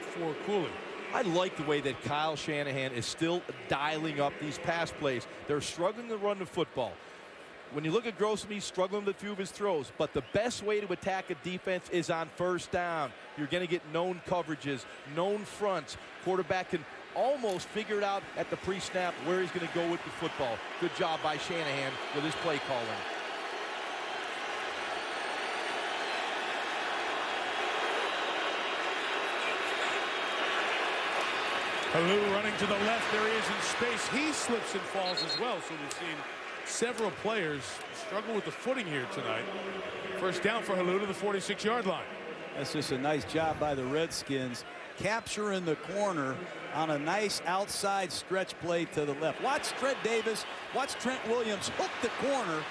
for Cooley. I like the way that Kyle Shanahan is still dialing up these pass plays. They're struggling to run the football. When you look at Grossman, he's struggling with a few of his throws. But the best way to attack a defense is on first down. You're going to get known coverages, known fronts. Quarterback can almost figure it out at the pre-snap where he's going to go with the football. Good job by Shanahan with his play calling. Halou running to the left. There he is in space. He slips and falls as well. So we've seen several players struggle with the footing here tonight. First down for Halou to the 46-yard line. That's just a nice job by the Redskins, capturing the corner on a nice outside stretch play to the left. Watch Fred Davis. Watch Trent Williams hook the corner.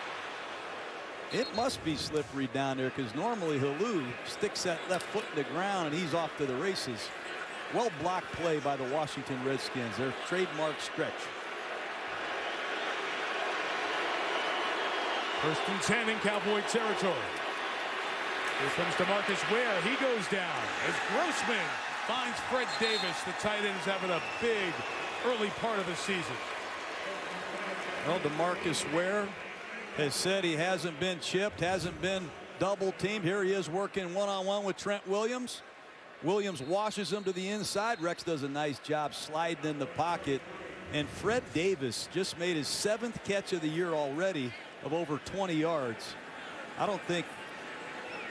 It must be slippery down there because normally Halou sticks that left foot in the ground and he's off to the races. Well blocked play by the Washington Redskins. Their trademark stretch. 1st and 10 in Cowboy territory. Here comes DeMarcus Ware. He goes down as Grossman finds Fred Davis. The tight end's having a big early part of the season. Well, DeMarcus Ware has said he hasn't been chipped, hasn't been double teamed. Here he is working one-on-one with Trent Williams. Williams washes him to the inside. Rex does a nice job sliding in the pocket. And Fred Davis just made his 7th catch of the year already of over 20 yards. I don't think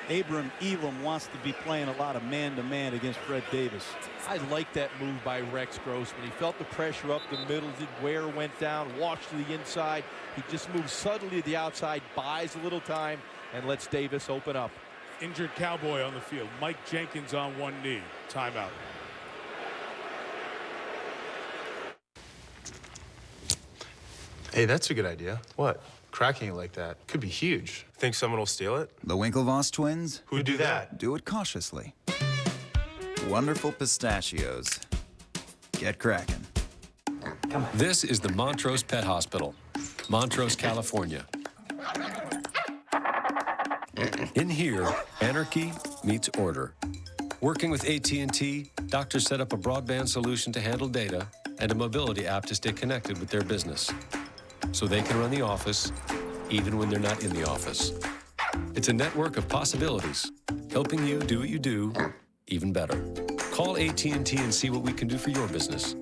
Abram Elam wants to be playing a lot of man-to-man against Fred Davis. I like that move by Rex Grossman. He felt the pressure up the middle. Ware went down, washed to the inside. He just moves subtly to the outside, buys a little time, and lets Davis open up. Injured Cowboy on the field. Mike Jenkins on one knee. Timeout. Hey, that's a good idea. What? Cracking it like that could be huge. Think someone will steal it? The Winklevoss twins? Who'd do that? Do it cautiously. Wonderful pistachios. Get cracking. This is the Montrose Pet Hospital, Montrose, California. In here, anarchy meets order. Working with AT&T, doctors set up a broadband solution to handle data and a mobility app to stay connected with their business, so they can run the office even when they're not in the office. It's a network of possibilities, helping you do what you do even better. Call AT&T and see what we can do for your business.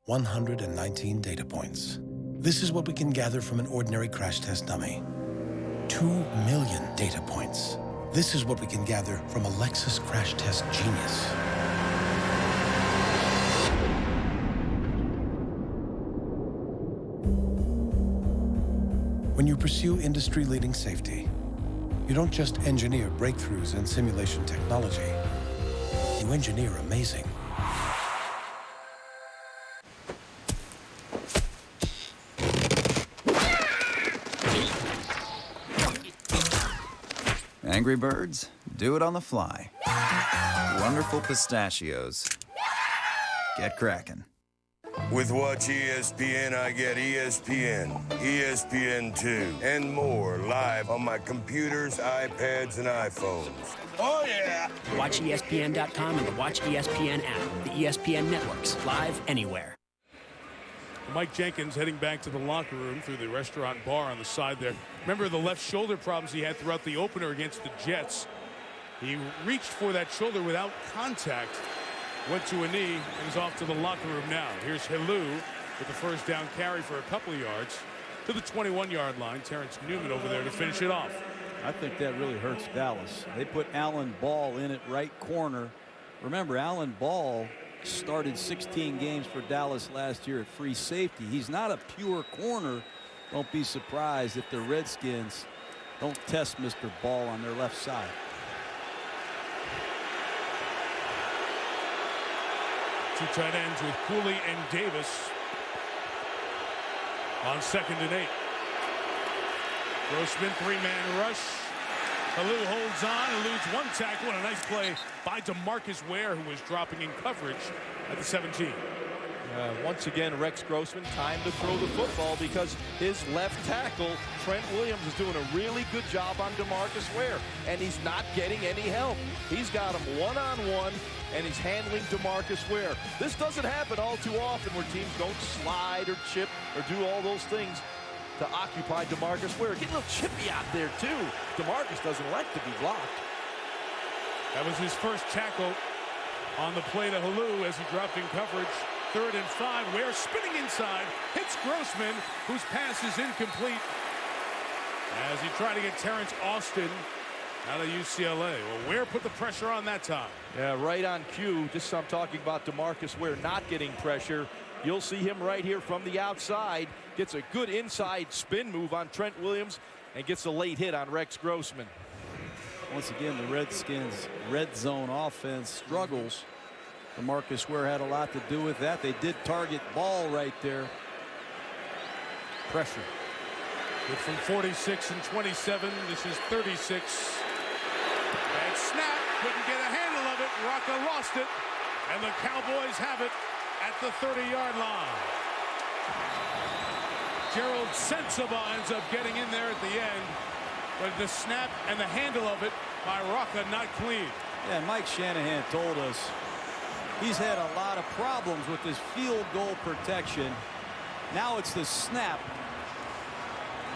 119 data points. This is what we can gather from an ordinary crash test dummy. 2 million data points. This is what we can gather from a Lexus crash test genius. When you pursue industry-leading safety, you don't just engineer breakthroughs in simulation technology. You engineer amazing. Angry Birds, do it on the fly. Wonderful pistachios. Get cracking. With Watch ESPN, I get ESPN, ESPN2, and more live on my computers, iPads, and iPhones. Oh, yeah! Watch ESPN.com and the Watch ESPN app. The ESPN networks, live anywhere. Mike Jenkins heading back to the locker room through the restaurant bar on the side there. Remember the left shoulder problems he had throughout the opener against the Jets. He reached for that shoulder without contact, went to a knee, and is off to the locker room now. Here's Halou with the first down carry for a couple of yards to the 21-yard line. Terrence Newman over there to finish it off. I think that really hurts Dallas. They put Alan Ball in at right corner. Remember, Alan Ball started 16 games for Dallas last year at free safety. He's not a pure corner. Don't be surprised if the Redskins don't test Mr. Ball on their left side. Two tight ends with Cooley and Davis on 2nd and 8. Grossman, 3-man rush. Halou holds on, eludes one tackle, and a nice play by DeMarcus Ware, who was dropping in coverage at the 17. Once again, Rex Grossman, time to throw the football because his left tackle, Trent Williams, is doing a really good job on DeMarcus Ware, and he's not getting any help. He's got him one-on-one, and he's handling DeMarcus Ware. This doesn't happen all too often where teams don't slide or chip or do all those things to occupy DeMarcus Ware. Get a little chippy out there, too. DeMarcus doesn't like to be blocked. That was his first tackle on the play to Halou as he dropped in coverage. 3rd and 5. Ware spinning inside, hits Grossman, whose pass is incomplete as he tried to get Terrence Austin out of UCLA. Well, Ware put the pressure on that time. Yeah, right on cue. Just I'm talking about DeMarcus Ware not getting pressure. You'll see him right here from the outside. Gets a good inside spin move on Trent Williams and gets a late hit on Rex Grossman. Once again, the Redskins' red zone offense struggles. DeMarcus Ware had a lot to do with that. They did target ball right there. Pressure. Good from 46 and 27. This is 36. And snap. Couldn't get a handle of it. Rocca lost it. And the Cowboys have it at the 30-yard line. Gerald Sensabaugh ends up getting in there at the end. But the snap and the handle of it by Rocca not clean. Yeah, Mike Shanahan told us he's had a lot of problems with his field goal protection. Now it's the snap.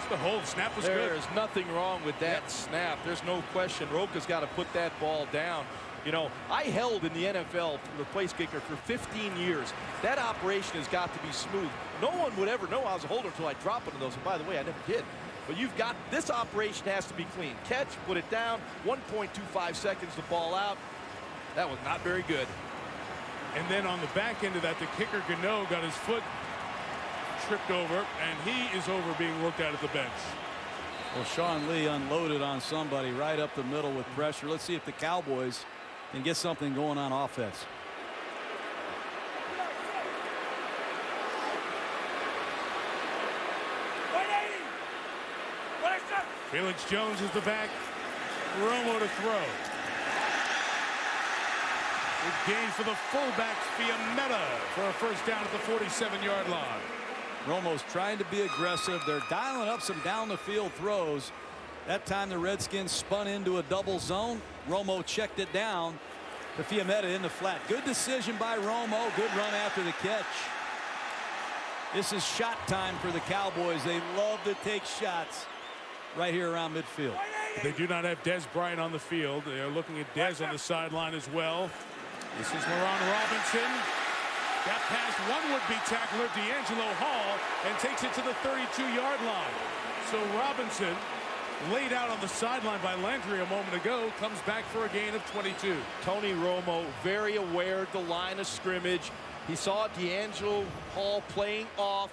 The whole snap was good. There is nothing wrong with that snap. There's no question. Rocca's got to put that ball down. You know, I held in the NFL for the place kicker for 15 years. That operation has got to be smooth. No one would ever know I was a holder until I drop one of those. And by the way, I never did. But you've got, this operation has to be clean. Catch, put it down, 1.25 seconds, the ball out. That was not very good. And then on the back end of that, the kicker Gano got his foot tripped over, and he is over being looked at the bench. Well, Sean Lee unloaded on somebody right up the middle with pressure. Let's see if the Cowboys can get something going on offense. Felix Jones is the back. Romo to throw. Good gain for the fullback, Fiametta, for a first down at the 47-yard line. Romo's trying to be aggressive. They're dialing up some down the field throws. That time the Redskins spun into a double zone. Romo checked it down to Fiametta in the flat. Good decision by Romo. Good run after the catch. This is shot time for the Cowboys. They love to take shots right here around midfield. They do not have Des Bryant on the field. They are looking at Des on the sideline as well. This is LaRon Robinson. Got past one would-be tackler, D'Angelo Hall, and takes it to the 32-yard line. So Robinson, laid out on the sideline by Landry a moment ago, comes back for a gain of 22. Tony Romo very aware of the line of scrimmage. He saw D'Angelo Hall playing off.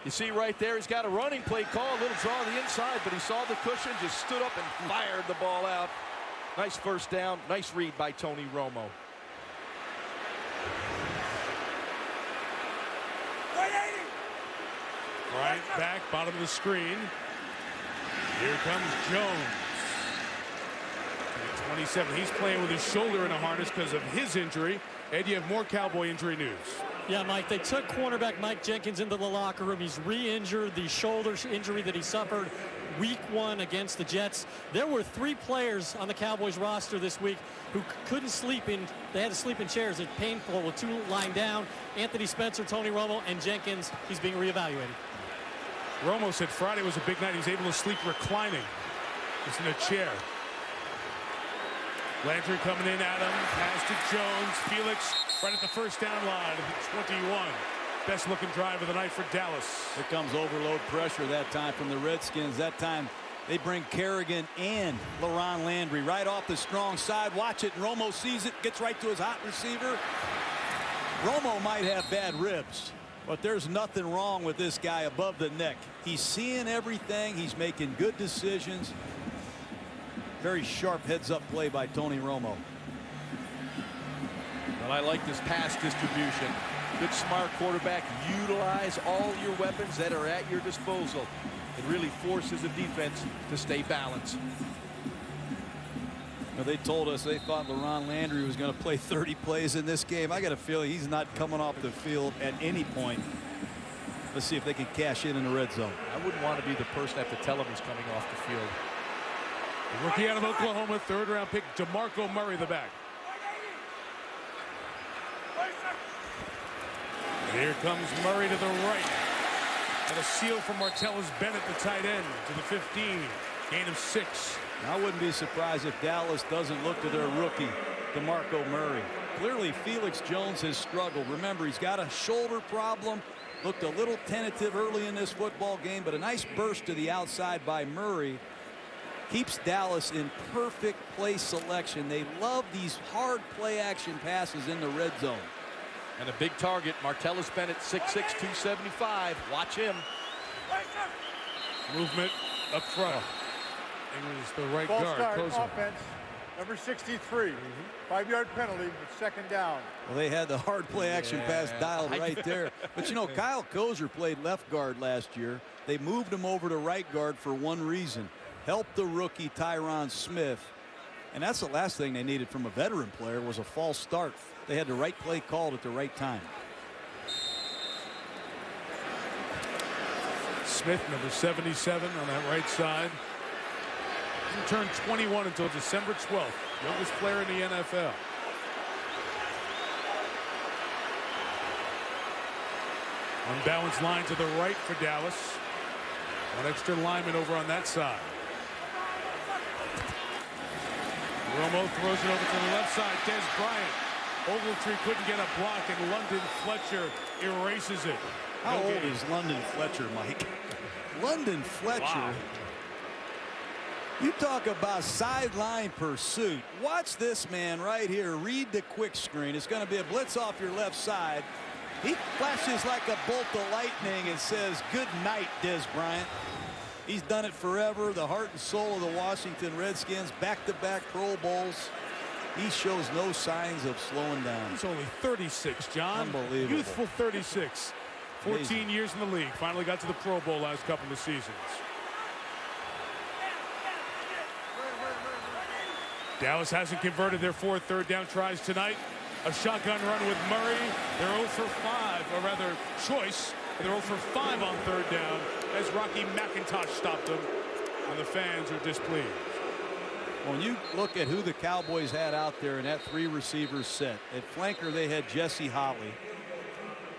You see right there, he's got a running play call, a little draw on the inside, but he saw the cushion, just stood up and fired the ball out. Nice first down, nice read by Tony Romo. Right back, bottom of the screen. Here comes Jones. 27. He's playing with his shoulder in a harness because of his injury. Ed, you have more Cowboy injury news. Yeah, Mike, they took cornerback Mike Jenkins into the locker room. He's re-injured the shoulder injury that he suffered week 1 against the Jets. There were 3 players on the Cowboys roster this week who couldn't sleep in. They had to sleep in chairs. It's painful with 2 lying down. Anthony Spencer, Tony Romo, and Jenkins. He's being reevaluated. Romo said Friday was a big night. He's able to sleep reclining. Just in a chair. Landry coming in at him. Pass to Jones. Felix right at the first down line at the 21. Best looking drive of the night for Dallas. Here comes overload pressure that time from the Redskins. That time they bring Kerrigan and LaRon Landry right off the strong side. Watch it. Romo sees it. Gets right to his hot receiver. Romo might have bad ribs, but there's nothing wrong with this guy above the neck. He's seeing everything. He's making good decisions. Very sharp heads-up play by Tony Romo. Well, I like this pass distribution. Good, smart quarterback. Utilize all your weapons that are at your disposal. It really forces the defense to stay balanced. Now, they told us they thought LaRon Landry was going to play 30 plays in this game. I got a feeling he's not coming off the field at any point. Let's see if they can cash in the red zone. I wouldn't want to be the person that have to tell him he's coming off the field. The rookie out of Oklahoma, 3rd-round pick, DeMarco Murray, the back. And here comes Murray to the right. And a seal from Martellus Bennett, the tight end, to the 15. Gain of 6. I wouldn't be surprised if Dallas doesn't look to their rookie, DeMarco Murray. Clearly, Felix Jones has struggled. Remember, he's got a shoulder problem. Looked a little tentative early in this football game, but a nice burst to the outside by Murray keeps Dallas in perfect play selection. They love these hard play action passes in the red zone. And a big target, Martellus Bennett, 6'6", 275. Watch him. Movement up front. It was the right False guard. start, Closing. offense. Number 63, 5-yard penalty with second down. Well, they had the hard play action pass dialed right there. But, you know, Kyle Kozer played left guard last year. They moved him over to right guard for one reason. Help the rookie Tyron Smith. And that's the last thing they needed from a veteran player was a false start. They had the right play called at the right time. Smith, number 77 on that right side. Doesn't turn 21 until December 12th. Youngest player in the NFL. Unbalanced line to the right for Dallas. One extra lineman over on that side. Romo throws it over to the left side. Des Bryant. Ogletree couldn't get a block, and London Fletcher erases it. How old is London Fletcher, Mike? London Fletcher. Wow. You talk about sideline pursuit. Watch this man right here. Read the quick screen. It's going to be a blitz off your left side. He flashes like a bolt of lightning and says, "Good night, Des Bryant." He's done it forever. The heart and soul of the Washington Redskins. Back-to-back Pro Bowls. He shows no signs of slowing down. He's only 36, John. Unbelievable. Youthful 36. 14 Amazing. years in the league. Finally got to the Pro Bowl last couple of seasons. Dallas hasn't converted their 4 third-down tries tonight. A shotgun run with Murray. They're 0 for 5, or rather choice. They're 0 for 5 on third down as Rocky McIntosh stopped them, and the fans are displeased. When you look at who the Cowboys had out there in that 3 receivers set, at flanker they had Jesse Holley.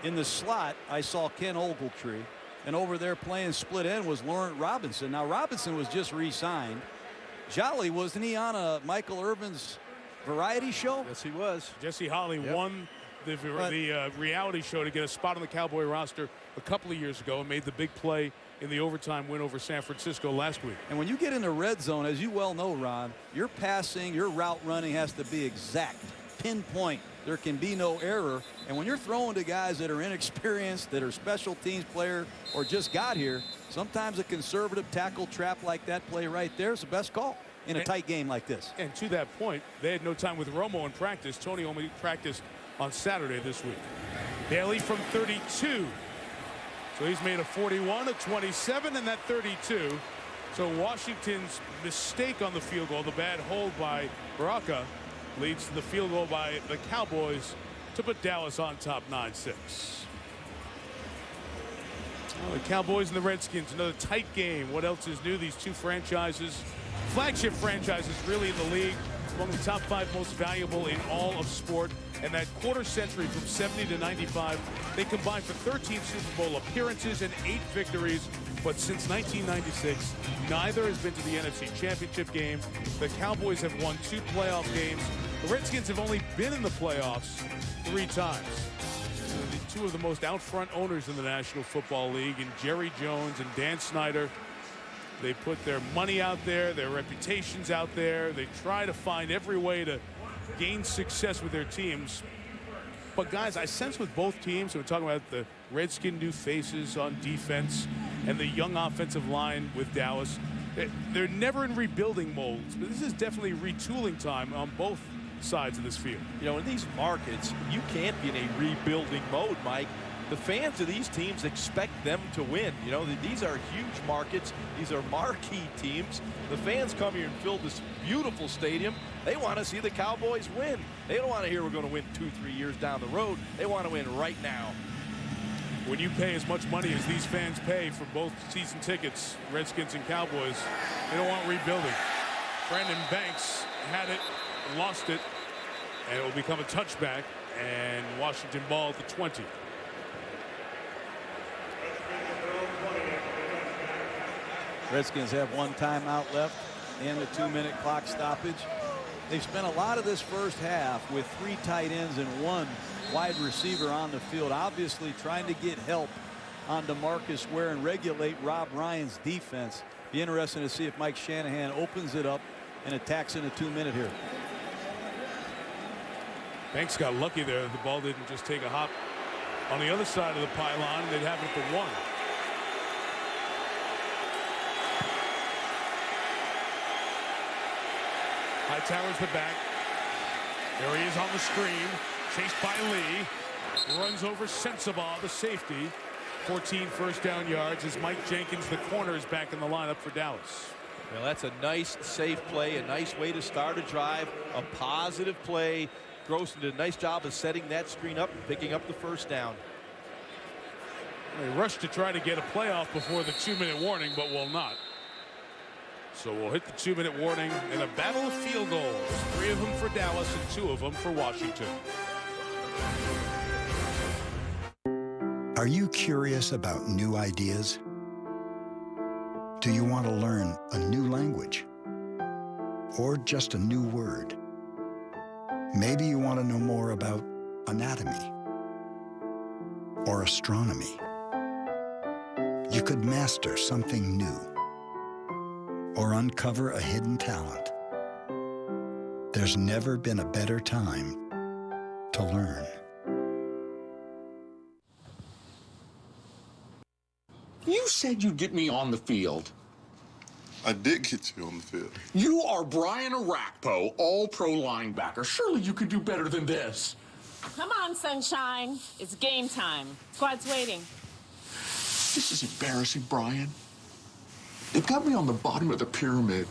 In the slot, I saw Ken Ogletree, and over there playing split end was Laurent Robinson. Now Robinson was just re-signed. Jolly, wasn't he on a Michael Irvin's variety show? Yes, he was. Jesse Holley won the reality show to get a spot on the Cowboy roster a couple of years ago and made the big play in the overtime win over San Francisco last week. And when you get in the red zone, as you well know, Ron, your passing, your route running has to be exact, pinpoint. There can be no error. And when you're throwing to guys that are inexperienced, that are special teams player or just got here, sometimes a conservative tackle trap like that play right there is the best call in a tight game like this. And to that point, they had no time with Romo in practice. Tony only practiced on Saturday this week. Bailey from 32. So he's made a 41, a 27, and that 32. So Washington's mistake on the field goal, the bad hold by Baraka, leads to the field goal by the Cowboys to put Dallas on top 9-6. Well, the Cowboys and the Redskins, another tight game. What else is new? These two franchises, flagship franchises really in the league, among the top 5 most valuable in all of sport. And that quarter century from 70 to 95, they combined for 13 Super Bowl appearances and 8 victories. But since 1996, neither has been to the NFC Championship game. The Cowboys have won 2 playoff games. The Redskins have only been in the playoffs 3 times. The 2 of the most out-front owners in the National Football League, and Jerry Jones and Dan Snyder. They put their money out there, their reputations out there. They try to find every way to gain success with their teams. But guys, I sense with both teams, we're talking about the Redskin new faces on defense and the young offensive line with Dallas. They're never in rebuilding modes, but this is definitely retooling time on both sides of this field. You know, in these markets, you can't be in a rebuilding mode, Mike. The fans of these teams expect them to win. You know, these are huge markets. These are marquee teams. The fans come here and fill this beautiful stadium. They want to see the Cowboys win. They don't want to hear we're going to win 2-3 years down the road. They want to win right now. When you pay as much money as these fans pay for both season tickets, Redskins and Cowboys, they don't want rebuilding. Brandon Banks had it, lost it, and it will become a touchback, and Washington ball at the 20. Redskins have 1 timeout left and the 2-minute clock stoppage. They've spent a lot of this first half with 3 tight ends and 1 wide receiver on the field, obviously trying to get help on DeMarcus Ware and regulate Rob Ryan's defense. Be interesting to see if Mike Shanahan opens it up and attacks in a 2-minute here. Banks got lucky there. The ball didn't just take a hop on the other side of the pylon. They'd have it at the 1. Hightower's the back. There he is on the screen. Chased by Lee. Runs over Sensabaugh, the safety. 14 first down yards as Mike Jenkins, the corner, is back in the lineup for Dallas. Well, that's a nice, safe play, a nice way to start a drive, a positive play. Grossman did a nice job of setting that screen up and picking up the first down. They rushed to try to get a playoff before the 2-minute warning, but will not. So we'll hit the 2-minute warning in a battle of field goals. 3 of them for Dallas and 2 of them for Washington. Are you curious about new ideas? Do you want to learn a new language? Or just a new word? Maybe you want to know more about anatomy or astronomy. You could master something new or uncover a hidden talent. There's never been a better time to learn. You said you'd get me on the field. I did get you on the field. You are Brian Arakpo, all-pro linebacker. Surely you could do better than this. Come on, sunshine. It's game time. Squad's waiting. This is embarrassing, Brian. They've got me on the bottom of the pyramid.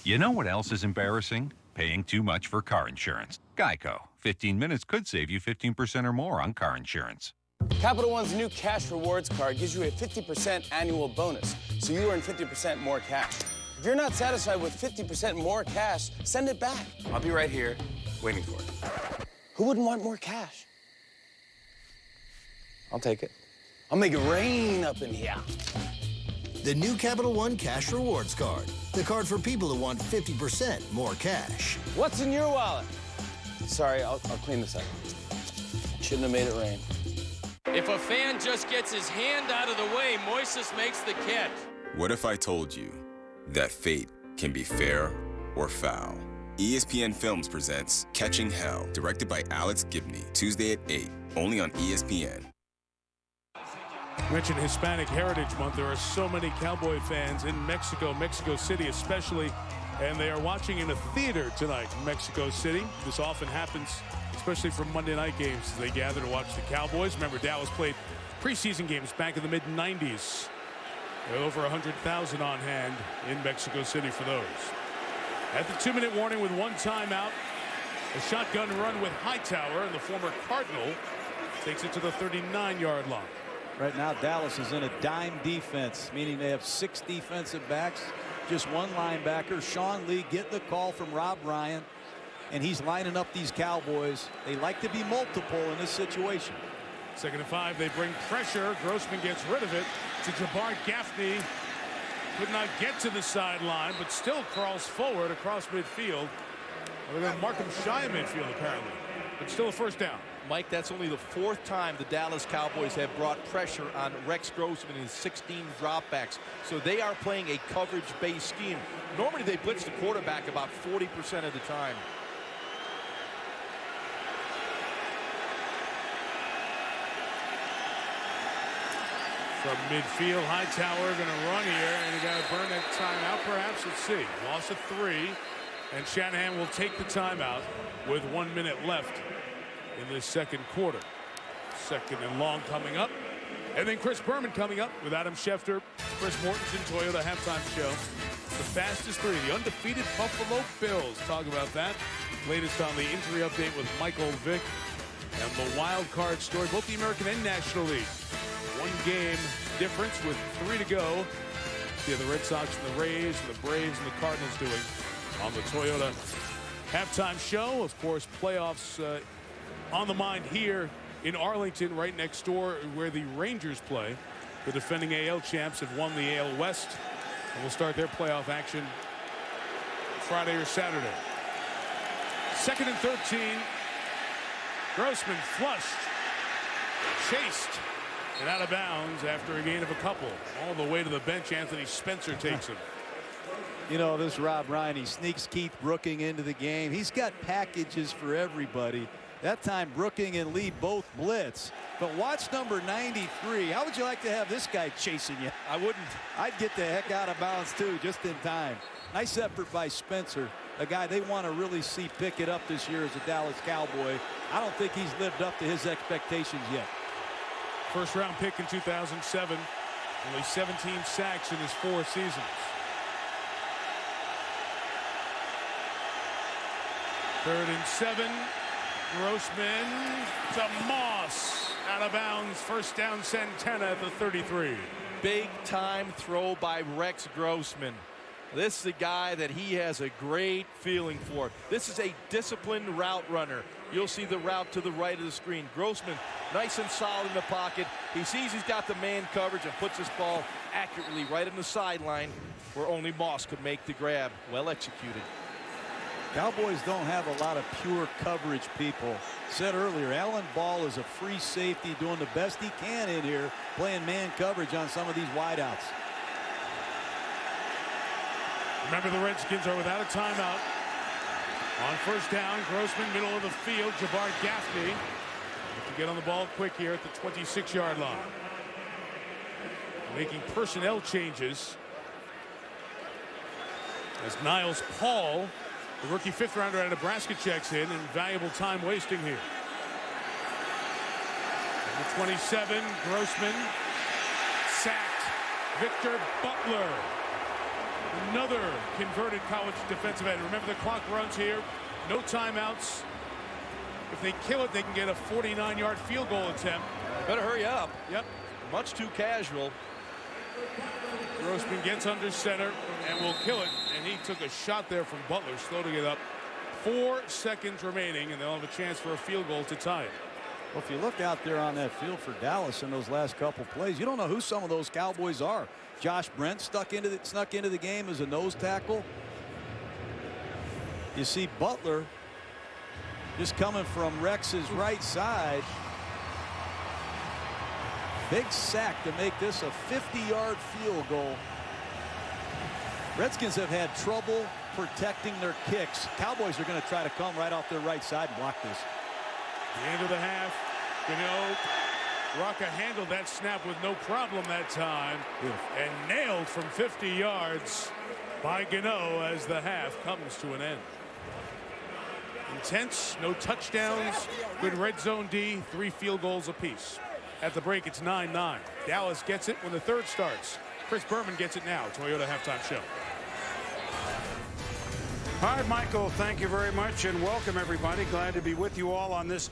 You know what else is embarrassing? Paying too much for car insurance. Geico. 15 minutes could save you 15% or more on car insurance. Capital One's new cash rewards card gives you a 50% annual bonus, so you earn 50% more cash. If you're not satisfied with 50% more cash, send it back. I'll be right here waiting for it. Who wouldn't want more cash? I'll take it. I'll make it rain up in here. The new Capital One Cash Rewards Card. The card for people who want 50% more cash. What's in your wallet? Sorry, I'll clean this up. Shouldn't have made it rain. If a fan just gets his hand out of the way, Moises makes the catch. What if I told you that fate can be fair or foul? ESPN Films presents Catching Hell, directed by Alex Gibney, Tuesday at 8, only on ESPN. Mentioned Hispanic Heritage Month. There are so many Cowboy fans in Mexico City especially, and they are watching in a theater tonight in Mexico City. This often happens, especially for Monday night games, as they gather to watch the Cowboys. Remember, Dallas played preseason games back in the mid-90s. There are over 100,000 on hand in Mexico City for those. At the 2-minute warning with 1 timeout, a shotgun run with Hightower, and the former Cardinal takes it to the 39-yard line. Right now, Dallas is in a dime defense, meaning they have 6 defensive backs, just 1 linebacker. Sean Lee getting the call from Rob Ryan, and he's lining up these Cowboys. They like to be multiple in this situation. 2nd and 5, they bring pressure. Grossman gets rid of it to Jabbar Gaffney. Could not get to the sideline, but still crawls forward across midfield. Well, they're going to mark him shy of midfield, apparently. But still a first down. Mike, that's only the 4th time the Dallas Cowboys have brought pressure on Rex Grossman in 16 dropbacks. So they are playing a coverage-based scheme. Normally they blitz the quarterback about 40% of the time. From midfield, Hightower going to run here, and he got to burn that timeout perhaps. Let's see. Loss of 3, and Shanahan will take the timeout with 1 minute left in this 2nd quarter. 2nd and long coming up, and then Chris Berman coming up with Adam Schefter, Chris Mortensen, Toyota halftime show. The fastest 3, the undefeated Buffalo Bills. Talk about that. Latest on the injury update with Michael Vick, and the wild card story, both the American and National League. 1 game difference with 3 to go. See how the Red Sox and the Rays and the Braves and the Cardinals doing on the Toyota halftime show. Of course, playoffs on the mind here in Arlington, right next door where the Rangers play. The defending AL champs have won the AL West and will start their playoff action Friday or Saturday. 2nd and 13. Grossman flushed, chased, and out of bounds after a gain of a couple. All the way to the bench, Anthony Spencer takes him. You know, this Rob Ryan, he sneaks Keith Brooking into the game. He's got packages for everybody. That time, Brooking and Lee both blitz. But watch number 93. How would you like to have this guy chasing you? I wouldn't. I'd get the heck out of bounds, too, just in time. Nice effort by Spencer. a guy they want to really see pick it up this year as a Dallas Cowboy. I don't think he's lived up to his expectations yet. First-round pick in 2007. Only 17 sacks in his 4 seasons. Third and 7. Grossman to Moss. Out of bounds. First down, Santana at the 33. Big time throw by Rex Grossman. This is a guy that he has a great feeling for. This is a disciplined route runner. You'll see the route to the right of the screen. Grossman, nice and solid in the pocket. He sees he's got the man coverage and puts this ball accurately right in the sideline where only Moss could make the grab. Well executed. Cowboys don't have a lot of pure coverage people. Said earlier, Alan Ball is a free safety doing the best he can in here, playing man coverage on some of these wideouts. Remember, the Redskins are without a timeout. On first down, Grossman, middle of the field. Jabbar Gaffney to get on the ball quick here at the 26-yard line. Making personnel changes as Niles Paul, the rookie 5th rounder out of Nebraska, checks in, and valuable time wasting here. Number 27, Grossman sacked. Victor Butler, another converted college defensive end. Remember, the clock runs here. No timeouts. If they kill it, they can get a 49-yard field goal attempt. Better hurry up. Yep. Much too casual. Grossman gets under center and will kill it. And he took a shot there from Butler, slow to get up. 4 seconds remaining, and they'll have a chance for a field goal to tie it. Well, if you look out there on that field for Dallas in those last couple plays, you don't know who some of those Cowboys are. Josh Brent snuck into the game as a nose tackle. You see Butler just coming from Rex's right side. Big sack to make this a 50-yard field goal. Redskins have had trouble protecting their kicks. Cowboys are going to try to come right off their right side and block this. The end of the half. Rocca handled that snap with no problem that time. And nailed from 50 yards by Gano as the half comes to an end. Intense, no touchdowns, good red zone D, 3 field goals apiece. At the break, it's 9-9. Dallas gets it when the third starts. Chris Berman gets it now. Toyota Halftime Show. All right, Michael, thank you very much, and welcome, everybody. Glad to be with you all on this